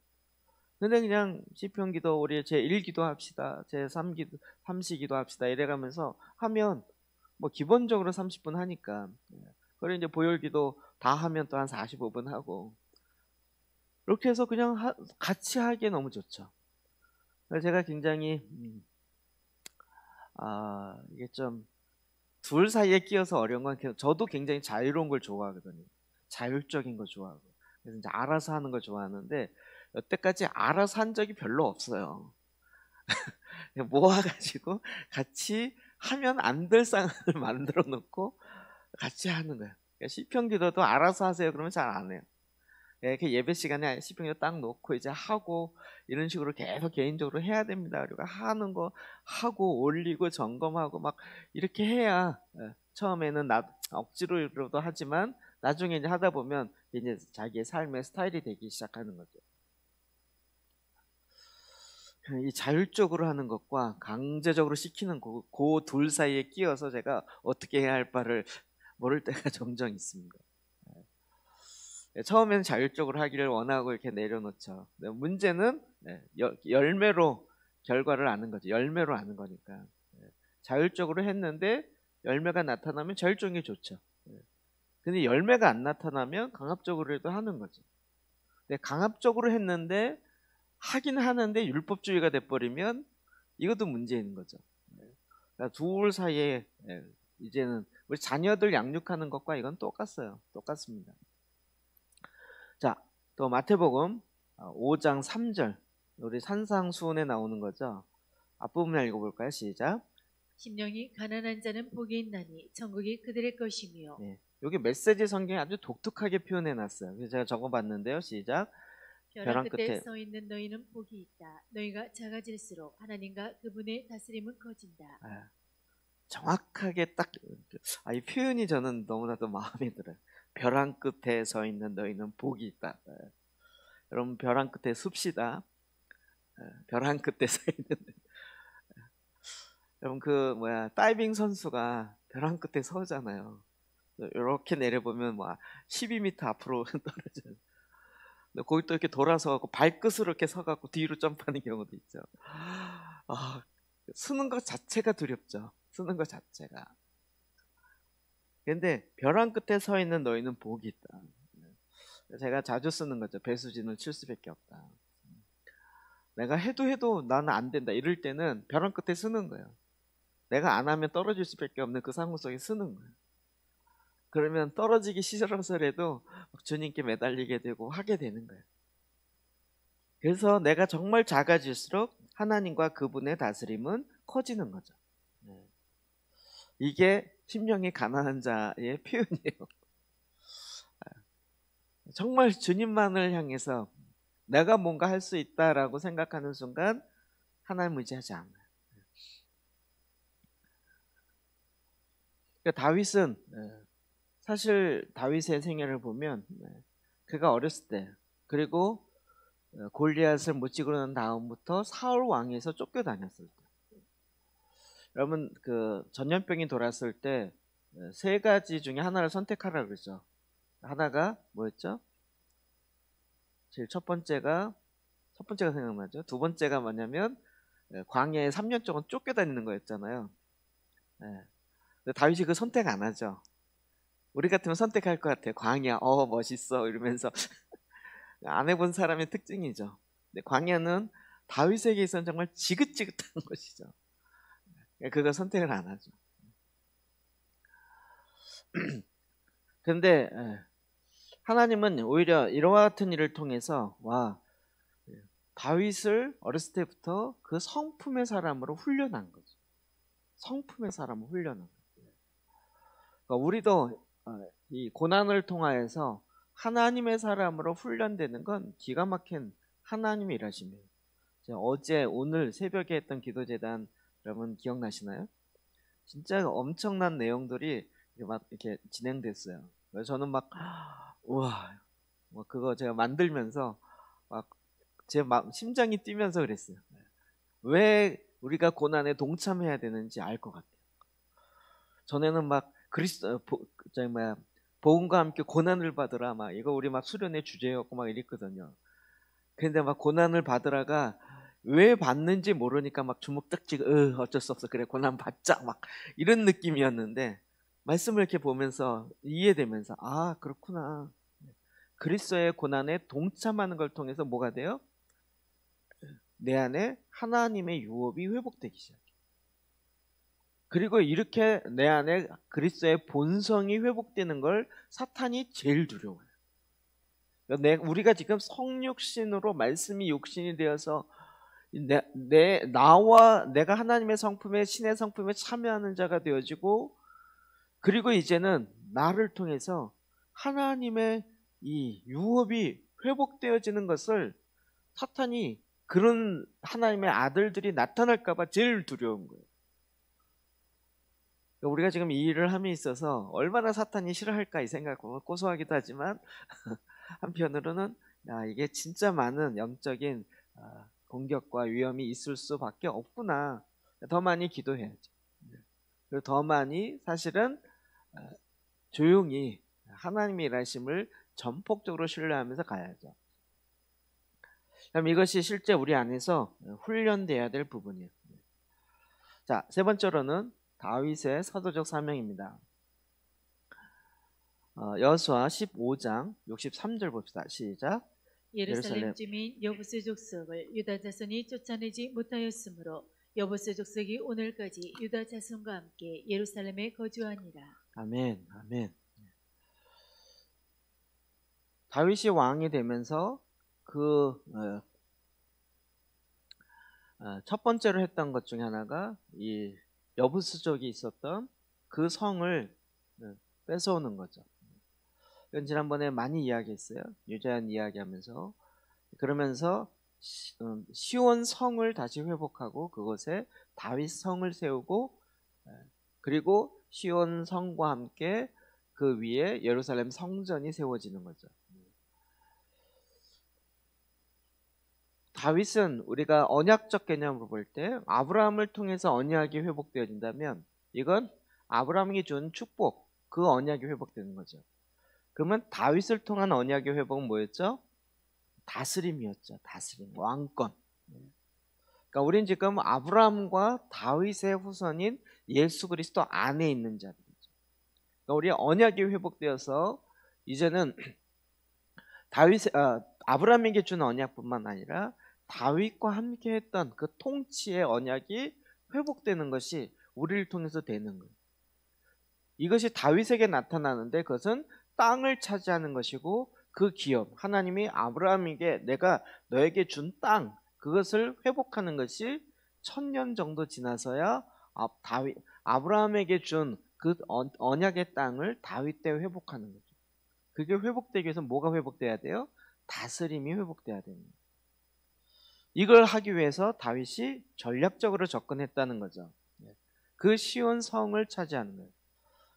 근데 그냥 시편기도 우리 제1기도 합시다. 제3기도 3시기도 합시다. 이래가면서 하면 뭐 기본적으로 30분 하니까 그리고 이제 보혈기도 다 하면 또 한 45분 하고 이렇게 해서 그냥 같이 하기에 너무 좋죠. 그래서 제가 굉장히 이게 좀 둘 사이에 끼어서 어려운 건 저도 굉장히 자유로운 걸 좋아하거든요. 자율적인 거 좋아하고 그래서 이제 알아서 하는 걸 좋아하는데 여태까지 알아서 한 적이 별로 없어요. 모아가지고 같이 하면 안 될 상황을 만들어 놓고 같이 하는 거예요. 그러니까 시편기도도 알아서 하세요 그러면 잘 안 해요. 이렇게 예배 시간에 시편기도 딱 놓고 이제 하고 이런 식으로 계속 개인적으로 해야 됩니다. 그리고 하는 거 하고 올리고 점검하고 막 이렇게 해야 처음에는 억지로라도 하지만 나중에 이제 하다 보면 이제 자기의 삶의 스타일이 되기 시작하는 거죠. 이 자율적으로 하는 것과 강제적으로 시키는 그 둘 사이에 끼어서 제가 어떻게 해야 할 바를 모를 때가 종종 있습니다. 처음에는 자율적으로 하기를 원하고 이렇게 내려놓죠. 문제는 열매로 결과를 아는 거죠. 열매로 아는 거니까. 자율적으로 했는데 열매가 나타나면 자율적인 게 좋죠. 근데 열매가 안 나타나면 강압적으로라도 하는 거죠. 근데 강압적으로 했는데 하긴 하는데 율법주의가 돼버리면 이것도 문제인 거죠. 그러니까 둘 사이에 이제는 우리 자녀들 양육하는 것과 이건 똑같습니다. 자, 또 마태복음 5장 3절 우리 산상수훈에 나오는 거죠. 앞부분을 읽어볼까요? 시작. 심령이 가난한 자는 복이 있나니 천국이 그들의 것이며. 네, 여기 메시지 성경이 아주 독특하게 표현해놨어요. 그래서 제가 적어봤는데요. 시작. 벼랑 끝에 서 있는 너희는 복이 있다. 너희가 작아질수록 하나님과 그분의 다스림은 커진다. 정확하게 딱 이 표현이 저는 너무나도 마음에 들어요. 벼랑 끝에 서 있는 너희는 복이 있다. 여러분 벼랑 끝에 섭시다. 벼랑 끝에 서 있는 여러분 다이빙 선수가 벼랑 끝에 서잖아요. 이렇게 내려보면 12m 앞으로 떨어져요. 거기 또 이렇게 돌아서 발끝으로 이렇게 서갖고 뒤로 점프하는 경우도 있죠. 쓰는 것 자체가 두렵죠. 쓰는 것 자체가. 근데 벼랑 끝에 서 있는 너희는 복이 있다. 제가 자주 쓰는 거죠. 배수진을 칠 수밖에 없다. 내가 해도 나는 안 된다. 이럴 때는 벼랑 끝에 쓰는 거예요. 내가 안 하면 떨어질 수밖에 없는 그 상황 속에 쓰는 거예요. 그러면 떨어지기 싫어서라도 주님께 매달리게 되고 하게 되는 거예요. 그래서 내가 정말 작아질수록 하나님과 그분의 다스림은 커지는 거죠. 이게 심령이 가난한 자의 표현이에요. 정말 주님만을 향해서 내가 뭔가 할 수 있다라고 생각하는 순간 하나님 의지하지 않아요. 그러니까 다윗은 사실 다윗의 생애를 보면 그가 어렸을 때 그리고 골리앗을 못 치고 난 다음부터 사울 왕에서 쫓겨다녔을 때 여러분 전염병이 돌았을 때 세 가지 중에 하나를 선택하라 그러죠. 하나가 뭐였죠? 제일 첫 번째가 생각나죠. 두 번째가 뭐냐면 광야에 3년 동안 쫓겨다니는 거였잖아요. 근데 다윗이 그 선택 안 하죠. 우리 같으면 선택할 것 같아요. 광야, 멋있어 이러면서 안 해본 사람의 특징이죠. 근데 광야는 다윗에게 있어서는 정말 지긋지긋한 것이죠. 그거 선택을 안 하죠. 그런데 하나님은 오히려 이와 같은 일을 통해서 다윗을 어렸을 때부터 그 성품의 사람으로 훈련한 거죠. 성품의 사람을 훈련한 거죠. 그러니까 우리도 이 고난을 통하여서 하나님의 사람으로 훈련되는 건 기가 막힌 하나님의 일하심이에요. 어제 오늘 새벽에 했던 기도재단 여러분 기억나시나요? 진짜 엄청난 내용들이 이렇게 진행됐어요. 그래서 저는 우와, 그거 제가 만들면서 제 심장이 뛰면서 그랬어요. 왜 우리가 고난에 동참해야 되는지 알 것 같아요. 전에는 복음과 함께 고난을 받으라 이거 우리 수련의 주제였고 이랬거든요. 근데 고난을 받으라가 왜 받는지 모르니까 주먹 딱 쥐고 어쩔 수 없어, 그래 고난 받자 이런 느낌이었는데, 말씀을 이렇게 보면서 이해되면서 그렇구나. 그리스도의 고난에 동참하는 걸 통해서 뭐가 돼요? 내 안에 하나님의 유업이 회복되기 시작해요. 그리고 이렇게 내 안에 그리스도의 본성이 회복되는 걸 사탄이 제일 두려워해요. 우리가 지금 성육신으로 말씀이 육신이 되어서 나와 내가 하나님의 성품에, 신의 성품에 참여하는 자가 되어지고, 그리고 이제는 나를 통해서 하나님의 이 유업이 회복되어지는 것을 사탄이, 그런 하나님의 아들들이 나타날까 봐 제일 두려운 거예요. 우리가 지금 이 일을 함에 있어서 얼마나 사탄이 싫어할까 이 생각하고 고소하기도 하지만 한편으로는 이게 진짜 많은 영적인 공격과 위험이 있을 수밖에 없구나. 더 많이 기도해야죠. 그리고 더 많이 사실은 조용히 하나님의 일하심을 전폭적으로 신뢰하면서 가야죠. 그럼 이것이 실제 우리 안에서 훈련돼야 될 부분이에요. 자, 세 번째로는 다윗의 사도적 사명입니다. 여호수아 15장 63절 봅시다. 시작. 예루살렘 주민 여부스 족속을 유다 자손이 쫓아내지 못하였으므로 여부스 족속이 오늘까지 유다 자손과 함께 예루살렘에 거주하니라. 아멘. 아멘. 다윗이 왕이 되면서 첫 번째로 했던 것 중에 하나가 이 여부스족이 있었던 그 성을 뺏어오는 거죠. 이건 지난번에 많이 이야기했어요. 유자연 이야기하면서. 그러면서 시온 성을 다시 회복하고 그곳에 다윗 성을 세우고, 그리고 시온 성과 함께 그 위에 예루살렘 성전이 세워지는 거죠. 다윗은 우리가 언약적 개념으로 볼 때 아브라함을 통해서 언약이 회복되어진다면 이건 아브라함이 준 축복, 그 언약이 회복되는 거죠. 그러면 다윗을 통한 언약의 회복은 뭐였죠? 다스림이었죠. 다스림, 왕권. 그러니까 우리는 지금 아브라함과 다윗의 후손인 예수 그리스도 안에 있는 자들이죠. 그러니까 우리 언약이 회복되어서 이제는 아브라함에게 준 언약뿐만 아니라 다윗과 함께 했던 그 통치의 언약이 회복되는 것이 우리를 통해서 되는 거예요. 이것이 다윗에게 나타나는데 그것은 땅을 차지하는 것이고, 그 기업, 하나님이 아브라함에게 내가 너에게 준 땅, 그것을 회복하는 것이 1000년 정도 지나서야 아브라함에게 준 그 언약의 땅을 다윗 때 회복하는 거죠. 그게 회복되기 위해서 뭐가 회복돼야 돼요? 다스림이 회복돼야 됩니다. 이걸 하기 위해서 다윗이 전략적으로 접근했다는 거죠. 그 시온 성을 차지하는 거예요.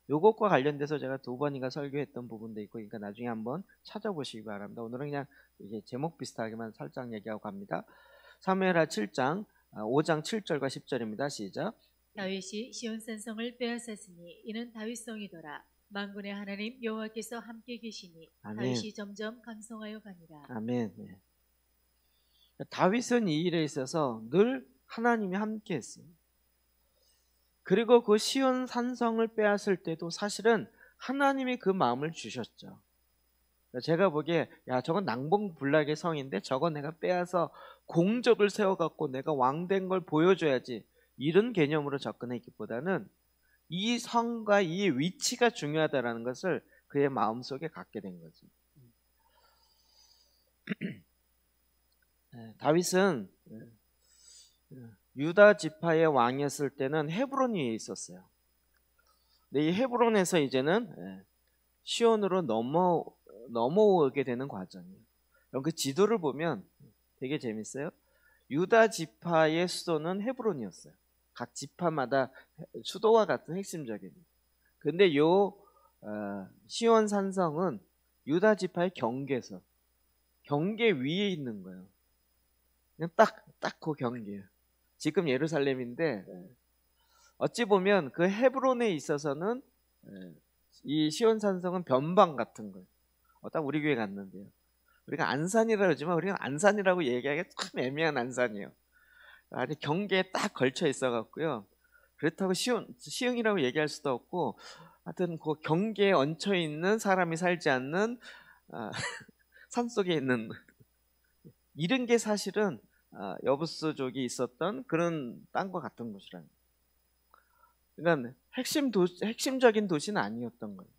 요것과 관련돼서 제가 2번인가 설교했던 부분도 있고, 그러니까 나중에 한번 찾아보시기 바랍니다. 오늘은 그냥 이게 제목 비슷하게만 살짝 얘기하고 갑니다. 사무엘하 7장 5장 7절과 10절입니다. 시작. 다윗이 시온산 성을 빼앗았으니 이는 다윗성이더라. 만군의 하나님 여호와께서 함께 계시니 아멘. 다윗이 점점 강성하여 가니라. 아멘. 네. 다윗은 이 일에 있어서 늘 하나님이 함께 했어요. 그리고 그 시온 산성을 빼앗을 때도 사실은 하나님이 그 마음을 주셨죠. 제가 보기에 야 저건 낭봉불락의 성인데 저거 내가 빼앗아 공적을 세워갖고 내가 왕된 걸 보여줘야지, 이런 개념으로 접근했기보다는 이 성과 이 위치가 중요하다는 것을 그의 마음속에 갖게 된 거죠. 다윗은 유다 지파의 왕이었을 때는 헤브론에 있었어요. 근데 이 헤브론에서 이제는 시온으로 넘어오게 되는 과정이에요. 그 지도를 보면 되게 재밌어요. 유다 지파의 수도는 헤브론이었어요. 각 지파마다 수도와 같은 핵심적인. 근데 시온 산성은 유다 지파의 경계선, 경계 위에 있는 거예요. 그냥 딱 그 경계예요. 지금 예루살렘인데 어찌 보면 그 헤브론에 있어서는 이 시온 산성은 변방 같은 거예요. 딱 우리 교회 갔는데요. 우리가 안산이라고 그러지만 우리가 안산이라고 얘기하기가 참 애매한 안산이에요. 아니 경계에 딱 걸쳐 있어 갖고요. 그렇다고 시흥이라고 얘기할 수도 없고, 하여튼 그 경계에 얹혀 있는 사람이 살지 않는 산 속에 있는 이런 게 사실은 여부스족이 있었던 그런 땅과 같은 곳이라는 거예요. 그러니까 핵심적인 도시는 아니었던 거예요.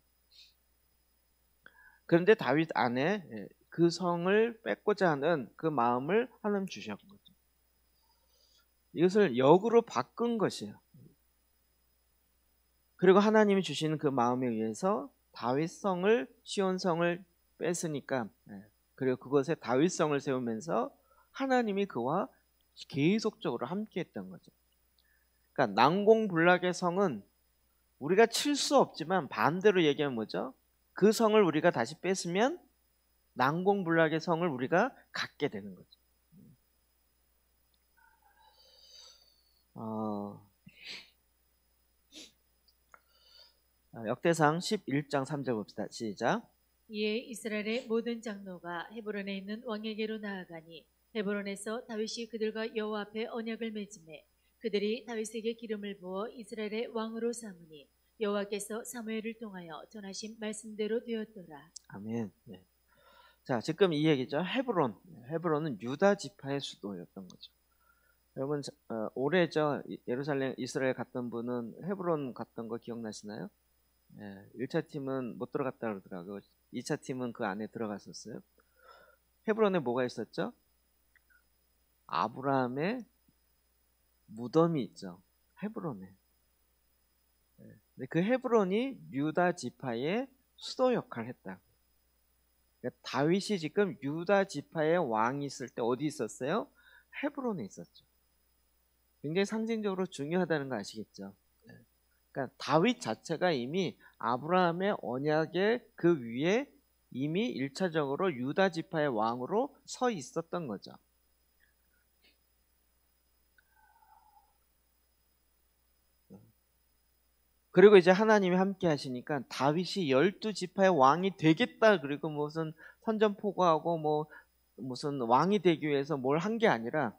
그런데 다윗 안에 그 성을 뺏고자 하는 그 마음을 하나님 주셨던 거죠. 이것을 역으로 바꾼 것이에요. 그리고 하나님이 주신 그 마음에 의해서 다윗성을 시온성을 뺏으니까, 그리고 그것에 다윗성을 세우면서 하나님이 그와 계속적으로 함께했던 거죠. 그러니까 난공불락의 성은 우리가 칠 수 없지만 반대로 얘기하면 뭐죠? 그 성을 우리가 다시 뺏으면 난공불락의 성을 우리가 갖게 되는 거죠. 역대상 11장 3절 봅시다. 시작. 이에 이스라엘의 모든 장로가 헤브론에 있는 왕에게로 나아가니 헤브론에서 다윗이 그들과 여호와 앞에 언약을 맺음에 그들이 다윗에게 기름을 부어 이스라엘의 왕으로 삼으니 여호와께서 사무엘을 통하여 전하신 말씀대로 되었더라. 아멘. 네. 자, 지금 이 얘기죠. 헤브론은 유다 지파의 수도였던 거죠. 여러분 올해 예루살렘 이스라엘 갔던 분은 헤브론 갔던 거 기억나시나요? 1차 팀은 못 들어갔다 그러더라고요. 2차 팀은 그 안에 들어갔었어요. 헤브론에 뭐가 있었죠? 아브라함의 무덤이 있죠. 헤브론에. 근데 그 헤브론이 유다 지파의 수도 역할을 했다. 그러니까 다윗이 지금 유다 지파의 왕이 있을 때 어디 있었어요? 헤브론에 있었죠. 굉장히 상징적으로 중요하다는 거 아시겠죠? 그러니까 다윗 자체가 이미 아브라함의 언약의 그 위에 이미 1차적으로 유다 지파의 왕으로 서 있었던 거죠. 그리고 이제 하나님이 함께 하시니까 다윗이 12지파의 왕이 되겠다, 그리고 무슨 선전포고하고 무슨 왕이 되기 위해서 뭘 한 게 아니라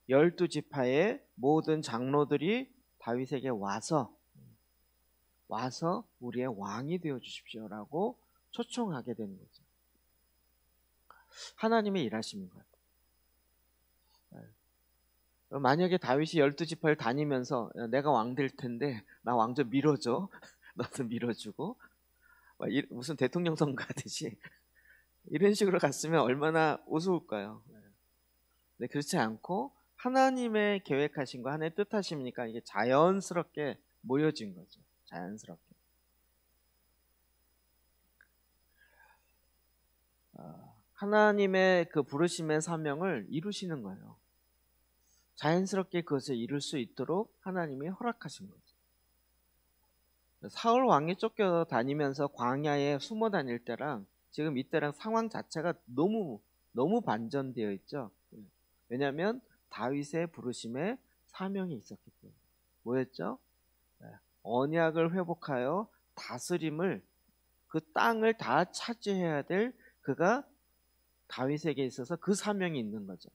12지파의 모든 장로들이 다윗에게 와서 우리의 왕이 되어 주십시오라고 초청하게 되는 거죠. 하나님의 일하심인 것 같아요. 만약에 다윗이 12지파를 다니면서 내가 왕 될 텐데 나 왕 좀 밀어줘, 너도 밀어주고, 무슨 대통령 선거 하듯이 이런 식으로 갔으면 얼마나 우스울까요? 근데 그렇지 않고 하나님의 계획하신 거, 하나님의 뜻하십니까? 이게 자연스럽게 모여진 거죠. 자연스럽게. 하나님의 그 부르심의 사명을 이루시는 거예요. 자연스럽게 그것을 이룰 수 있도록 하나님이 허락하신 거죠. 사울 왕이 쫓겨 다니면서 광야에 숨어 다닐 때랑 지금 이때랑 상황 자체가 너무 반전되어 있죠. 왜냐하면 다윗의 부르심에 사명이 있었기 때문에. 뭐였죠? 언약을 회복하여 다스림을, 그 땅을 다 차지해야 될 그가 다윗에게 있어서 그 사명이 있는 거죠.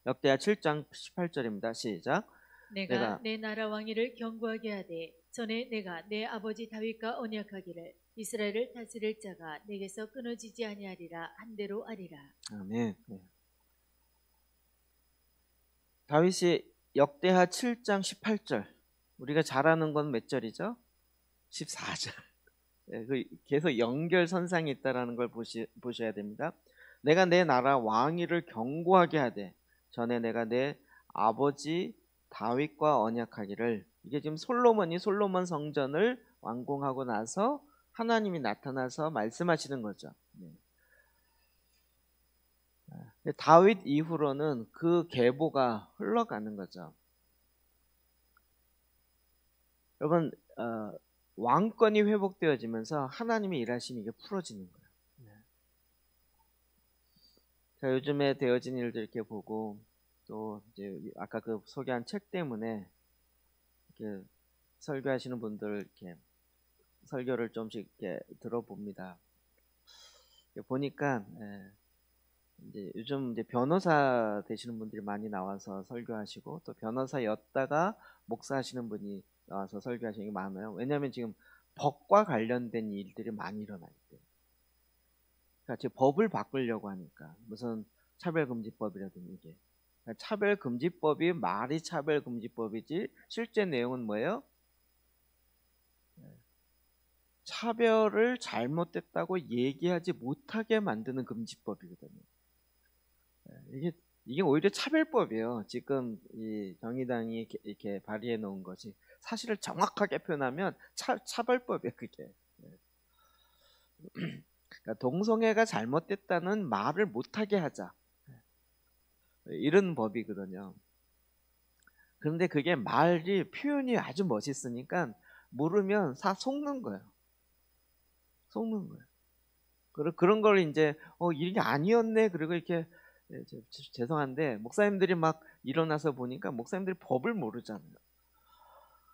역대하 7장 18절입니다. 시작. 내가 내 나라 왕위를 견고하게 하되 전에 내가 내 아버지 다윗과 언약하기를 이스라엘을 다스릴 자가 내게서 끊어지지 아니하리라 한대로 하리라. 아멘. 다윗이 역대하 7장 18절, 우리가 잘 아는 건 몇 절이죠? 14절. 계속 연결선상이 있다는 걸 보셔야 됩니다. 내가 내 나라 왕위를 견고하게 하되 전에 내가 내 아버지 다윗과 언약하기를. 이게 지금 솔로몬이 솔로몬 성전을 완공하고 나서 하나님이 나타나서 말씀하시는 거죠. 다윗 이후로는 그 계보가 흘러가는 거죠. 여러분, 왕권이 회복되어지면서 하나님의 일하심이 이게 풀어지는 거예요. 자, 요즘에 되어진 일들 이렇게 보고, 또 이제 아까 그 소개한 책 때문에 이렇게 설교하시는 분들 이렇게 설교를 좀씩 이렇게 들어봅니다. 보니까 이제 요즘 이제 변호사 되시는 분들이 많이 나와서 설교하시고, 또 변호사였다가 목사하시는 분이 나와서 설교하시는 게 많아요. 왜냐하면 지금 법과 관련된 일들이 많이 일어나기 때문에. 그러니까 지금 법을 바꾸려고 하니까, 무슨 차별금지법이라든지 이게. 그러니까 차별금지법이 말이 차별금지법이지 실제 내용은 뭐예요? 차별을 잘못됐다고 얘기하지 못하게 만드는 금지법이거든요. 이게 오히려 차별법이에요. 지금 이 정의당이 이렇게 발의해 놓은 것이 사실을 정확하게 표현하면 차별법이에요, 그게. 그러니까 동성애가 잘못됐다는 말을 못하게 하자, 이런 법이거든요. 그런데 그게 말이 표현이 아주 멋있으니까 모르면 속는 거예요. 속는 거예요. 그런 걸 이제 이게 아니었네, 그리고 이렇게, 죄송한데 목사님들이 막 일어나서 보니까 목사님들이 법을 모르잖아요.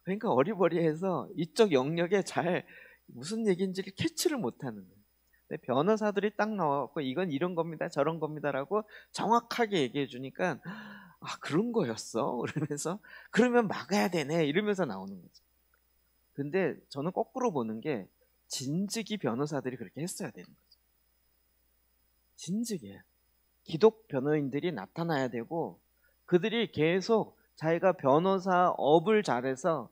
그러니까 어리버리해서 이쪽 영역에 잘 무슨 얘기인지를 캐치를 못하는 거예요. 근데 변호사들이 딱 나와서 이건 이런 겁니다, 저런 겁니다라고 정확하게 얘기해 주니까 그런 거였어, 그러면서 그러면 막아야 되네 이러면서 나오는 거죠. 근데 저는 거꾸로 보는 게 진즉이 변호사들이 그렇게 했어야 되는 거죠. 진즉이에요. 기독 변호인들이 나타나야 되고, 그들이 계속 자기가 변호사 업을 잘해서,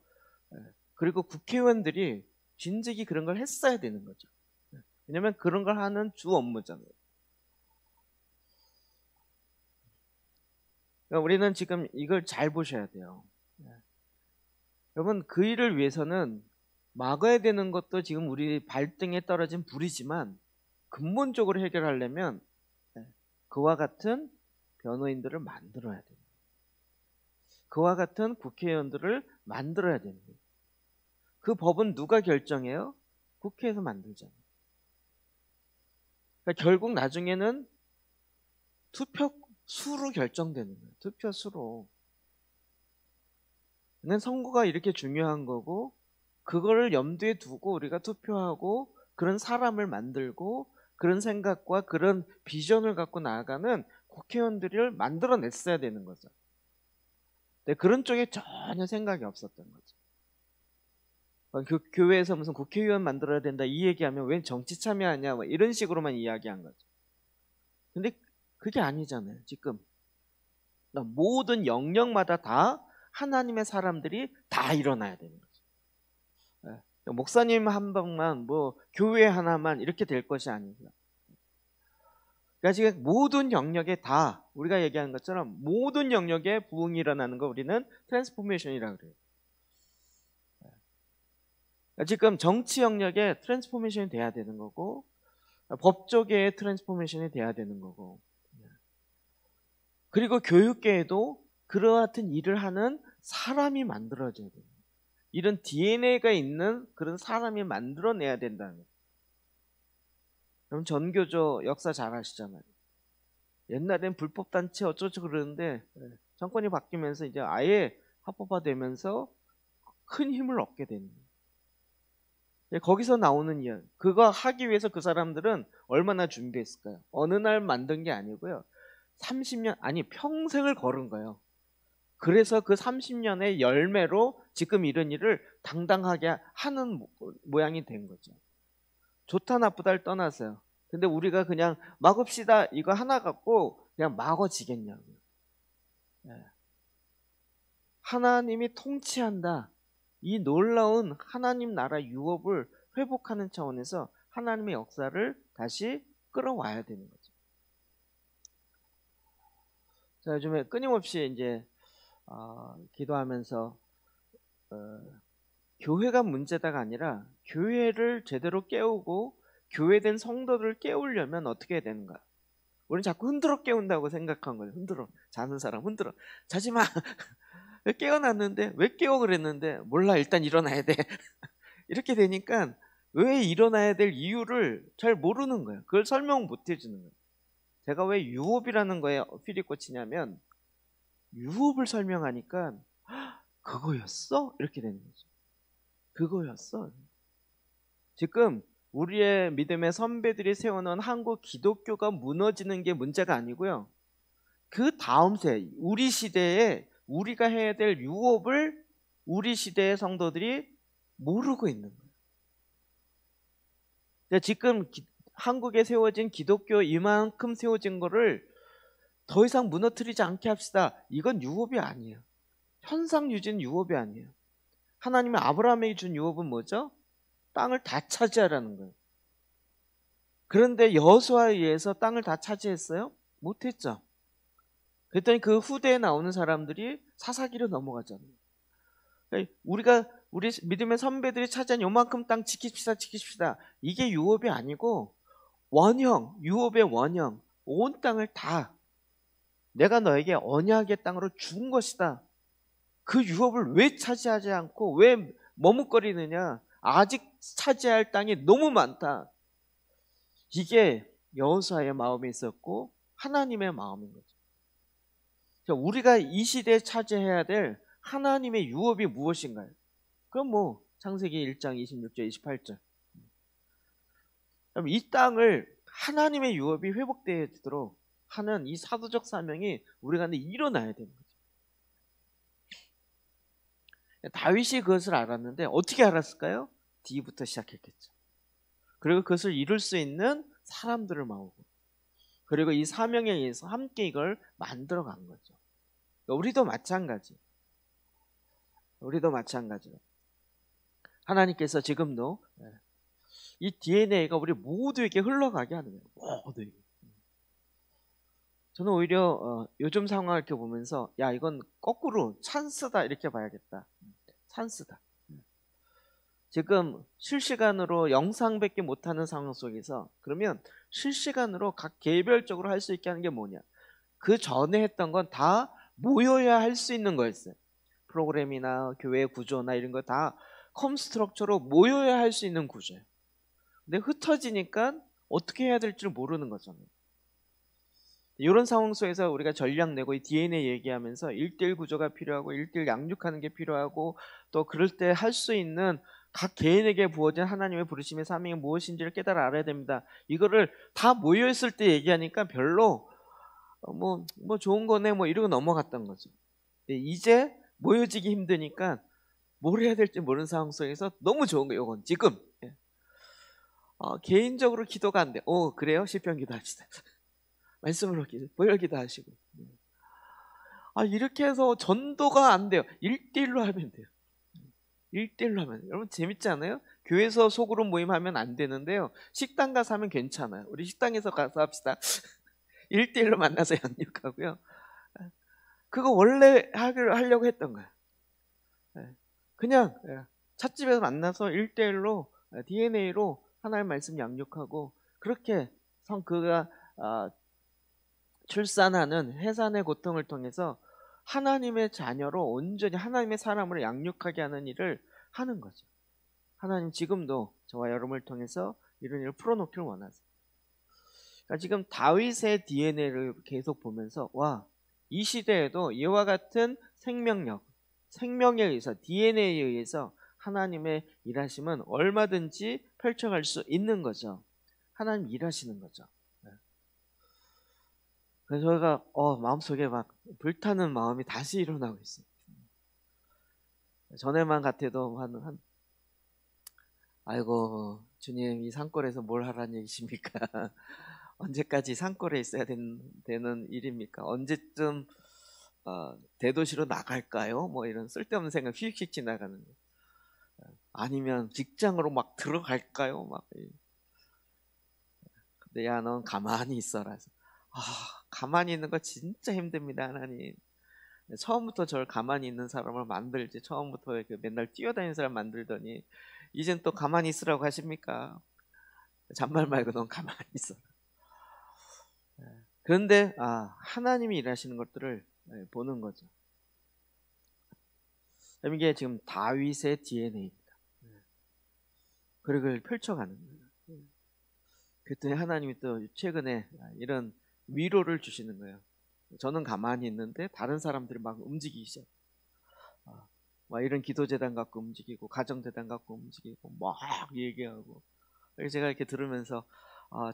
그리고 국회의원들이 진즉이 그런 걸 했어야 되는 거죠. 왜냐하면 그런 걸 하는 주 업무잖아요. 그러니까 우리는 지금 이걸 잘 보셔야 돼요. 여러분, 그 일을 위해서는 막아야 되는 것도 지금 우리 발등에 떨어진 불이지만, 근본적으로 해결하려면 그와 같은 변호인들을 만들어야 됩니다. 그와 같은 국회의원들을 만들어야 됩니다. 그 법은 누가 결정해요? 국회에서 만들잖아요. 그러니까 결국 나중에는 투표 수로 결정되는 거예요. 투표 수로. 근데 선거가 이렇게 중요한 거고, 그거를 염두에 두고 우리가 투표하고 그런 사람을 만들고 그런 생각과 그런 비전을 갖고 나아가는 국회의원들을 만들어냈어야 되는 거죠. 근데 그런 쪽에 전혀 생각이 없었던 거죠. 교회에서 무슨 국회의원 만들어야 된다 이 얘기하면 왜 정치 참여하냐 뭐 이런 식으로만 이야기한 거죠. 근데 그게 아니잖아요. 지금 모든 영역마다 다 하나님의 사람들이 다 일어나야 되는 거죠. 목사님 한 명만, 뭐 교회 하나만 이렇게 될 것이 아닙니다. 그러니까 지금 모든 영역에 다 우리가 얘기하는 것처럼 모든 영역에 부흥이 일어나는 거 우리는 트랜스포메이션이라고 그래요. 그러니까 지금 정치 영역에 트랜스포메이션이 돼야 되는 거고, 법조계에 트랜스포메이션이 돼야 되는 거고, 그리고 교육계에도 그와 같은 일을 하는 사람이 만들어져야 돼요. 이런 DNA가 있는 그런 사람이 만들어내야 된다는 거예요. 그럼 전교조 역사 잘 아시잖아요. 옛날엔 불법단체 어쩌고 그러는데 정권이 바뀌면서 이제 아예 합법화되면서 큰 힘을 얻게 되는 거예요. 거기서 나오는 이야기, 그거 하기 위해서 그 사람들은 얼마나 준비했을까요? 어느 날 만든 게 아니고요. 30년, 아니 평생을 걸은 거예요. 그래서 그 30년의 열매로 지금 이런 일을 당당하게 하는 모양이 된 거죠. 좋다 나쁘다를 떠나서요. 근데 우리가 그냥 막읍시다 이거 하나 갖고 그냥 막아지겠냐고요. 하나님이 통치한다. 이 놀라운 하나님 나라 유업을 회복하는 차원에서 하나님의 역사를 다시 끌어와야 되는 거죠. 자, 요즘에 끊임없이 이제 기도하면서 교회가 문제다가 아니라 교회를 제대로 깨우고 교회된 성도들을 깨우려면 어떻게 해야 되는가? 우리는 자꾸 흔들어 깨운다고 생각한 거예요. 흔들어. 자는 사람 흔들어. 자지 마. 왜 깨어났는데? 왜 깨워 그랬는데? 몰라. 일단 일어나야 돼. 이렇게 되니까 왜 일어나야 될 이유를 잘 모르는 거예요. 그걸 설명 못 해주는 거예요. 제가 왜 유업이라는 거에 필이 꽂히냐면 유업을 설명하니까 그거였어? 이렇게 되는 거죠. 그거였어. 지금 우리의 믿음의 선배들이 세워놓은 한국 기독교가 무너지는 게 문제가 아니고요. 그 다음 세대, 우리 시대에 우리가 해야 될 유업을 우리 시대의 성도들이 모르고 있는 거예요. 지금 한국에 세워진 기독교 이만큼 세워진 거를 더 이상 무너뜨리지 않게 합시다. 이건 유업이 아니에요. 현상 유지는 유업이 아니에요. 하나님이 아브라함에게 준 유업은 뭐죠? 땅을 다 차지하라는 거예요. 그런데 여호수아에 의해서 땅을 다 차지했어요? 못했죠. 그랬더니 그 후대에 나오는 사람들이 사사기로 넘어가잖아요. 우리 믿음의 선배들이 차지한 요만큼 땅 지킵시다. 이게 유업이 아니고 원형, 유업의 원형, 온 땅을 다 내가 너에게 언약의 땅으로 준 것이다. 그 유업을 왜 차지하지 않고 왜 머뭇거리느냐? 아직 차지할 땅이 너무 많다. 이게 여호수아의 마음에 있었고 하나님의 마음인 거죠. 우리가 이 시대에 차지해야 될 하나님의 유업이 무엇인가요? 그럼 뭐 창세기 1장 26절 28절 이 땅을 하나님의 유업이 회복되도록 하는 이 사도적 사명이 우리 가운데 일어나야 되는 거죠. 다윗이 그것을 알았는데 어떻게 알았을까요? D부터 시작했겠죠. 그리고 그것을 이룰 수 있는 사람들을 모으고 그리고 이 사명에 의해서 함께 이걸 만들어 간 거죠. 우리도 마찬가지. 하나님께서 지금도 이 DNA가 우리 모두에게 흘러가게 하는 거예요. 모두에게. 저는 오히려 요즘 상황을 이렇게 보면서 야 이건 거꾸로 찬스다 이렇게 봐야겠다. 찬스다. 지금 실시간으로 영상밖에 못하는 상황 속에서 그러면 실시간으로 각 개별적으로 할 수 있게 하는 게 뭐냐. 그 전에 했던 건 다 모여야 할 수 있는 거였어요. 프로그램이나 교회 구조나 이런 거 다 컴스트럭처로 모여야 할 수 있는 구조예요. 근데 흩어지니까 어떻게 해야 될지 모르는 거잖아요. 이런 상황 속에서 우리가 전략 내고 이 DNA 얘기하면서 1:1 구조가 필요하고 1:1 양육하는 게 필요하고 또 그럴 때 할 수 있는 각 개인에게 부어진 하나님의 부르심의 사명이 무엇인지를 깨달아 알아야 됩니다. 이거를 다 모여있을 때 얘기하니까 별로 뭐 좋은 거네 뭐 이러고 넘어갔던 거죠. 이제 모여지기 힘드니까 뭘 해야 될지 모르는 상황 속에서 너무 좋은 거예요. 이건 지금 개인적으로 기도가 안 돼. 그래요? 시편 기도합시다. 말씀으로 보혈 기도하시고 이렇게 해서 전도가 안 돼요. 1:1로 하면 돼요. 1:1로 하면 여러분 재밌지 않아요? 교회에서 소그룹 모임하면 안 되는데요. 식당 가서 하면 괜찮아요. 우리 식당에서 가서 합시다. 1:1로 만나서 양육하고요. 그거 원래 하려고 했던 거예요. 그냥 찻집에서 만나서 1:1로 DNA로 하나님 말씀 양육하고 그렇게 그가 출산하는 해산의 고통을 통해서 하나님의 자녀로 온전히 하나님의 사람으로 양육하게 하는 일을 하는 거죠. 하나님 지금도 저와 여러분을 통해서 이런 일을 풀어놓기를 원하세요. 그러니까 지금 다윗의 DNA를 계속 보면서 이 시대에도 이와 같은 생명력, 생명에 의해서 DNA에 의해서 하나님의 일하심은 얼마든지 펼쳐갈 수 있는 거죠. 하나님 일하시는 거죠. 그래서 저희가 마음속에 막 불타는 마음이 다시 일어나고 있어요. 전에만 같아도 아이고 주님 이 산골에서 뭘 하라는 얘기십니까? 언제까지 산골에 있어야 되는 일입니까? 언제쯤 대도시로 나갈까요? 뭐 이런 쓸데없는 생각 휙휙 지나가는 거. 아니면 직장으로 막 들어갈까요? 막. 근데 야, 넌 가만히 있어라. 가만히 있는 거 진짜 힘듭니다, 하나님. 처음부터 저를 가만히 있는 사람을 만들지, 처음부터 이렇게 맨날 뛰어다니는 사람 만들더니 이젠 또 가만히 있으라고 하십니까? 잔말 말고 넌 가만히 있어라. 그런데 하나님이 일하시는 것들을 보는 거죠. 이게 지금 다윗의 DNA입니다. 그걸 펼쳐가는 거예요. 그랬더니 하나님이 또 최근에 이런 위로를 주시는 거예요. 저는 가만히 있는데 다른 사람들이 막 움직이기 시작. 막 이런 기도재단 갖고 움직이고 가정재단 갖고 움직이고 막 얘기하고. 그래서 제가 이렇게 들으면서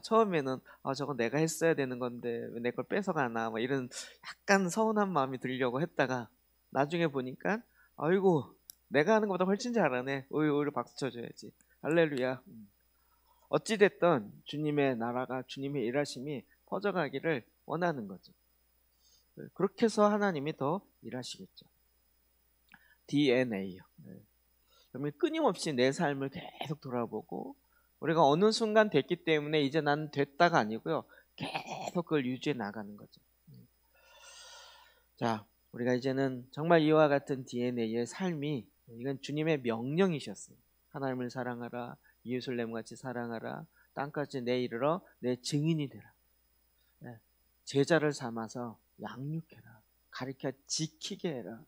처음에는 저건 내가 했어야 되는 건데 왜 내 걸 뺏어가나 뭐 이런 약간 서운한 마음이 들려고 했다가 나중에 보니까 아이고 내가 하는 것보다 훨씬 잘하네. 오히려 박수 쳐줘야지. 할렐루야. 어찌됐든 주님의 나라가 주님의 일하심이 퍼져가기를 원하는 거죠. 그렇게 해서 하나님이 더 일하시겠죠. DNA요. 그러면 끊임없이 내 삶을 계속 돌아보고 우리가 어느 순간 됐기 때문에 이제 난 됐다가 아니고요. 계속 그걸 유지해 나가는 거죠. 자, 우리가 이제는 정말 이와 같은 DNA의 삶이 이건 주님의 명령이셨어요. 하나님을 사랑하라. 이웃을 내음같이 사랑하라. 땅까지 내 이르러 내 증인이 되라. 제자를 삼아서 양육해라. 가르쳐 지키게 해라.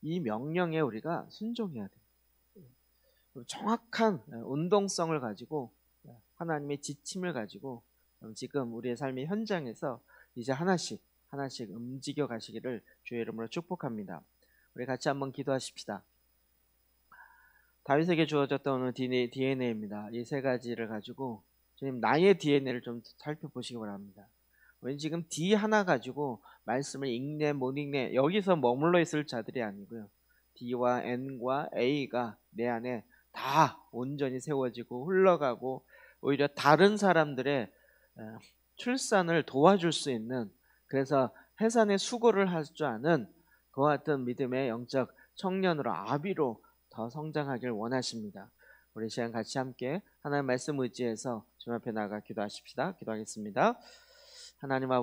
이 명령에 우리가 순종해야 돼요. 정확한 운동성을 가지고 하나님의 지침을 가지고 지금 우리의 삶의 현장에서 이제 하나씩 움직여 가시기를 주의 이름으로 축복합니다. 우리 같이 한번 기도하십시다. 다윗에게 주어졌던 오늘 DNA입니다. 이 세 가지를 가지고 주님 나의 DNA를 좀 살펴보시기 바랍니다. 우리 지금 D 하나 가지고 말씀을 읽네 못 읽네 여기서 머물러 있을 자들이 아니고요. D와 N과 A가 내 안에 다 온전히 세워지고 흘러가고 오히려 다른 사람들의 출산을 도와줄 수 있는, 그래서 해산의 수고를 할 줄 아는 그와 같은 믿음의 영적 청년으로 아비로 더 성장하길 원하십니다. 우리 시간 같이 함께 하나님의 말씀 의지해서 주님 앞에 나가 기도하십시다. 기도하겠습니다. 하나님 아버지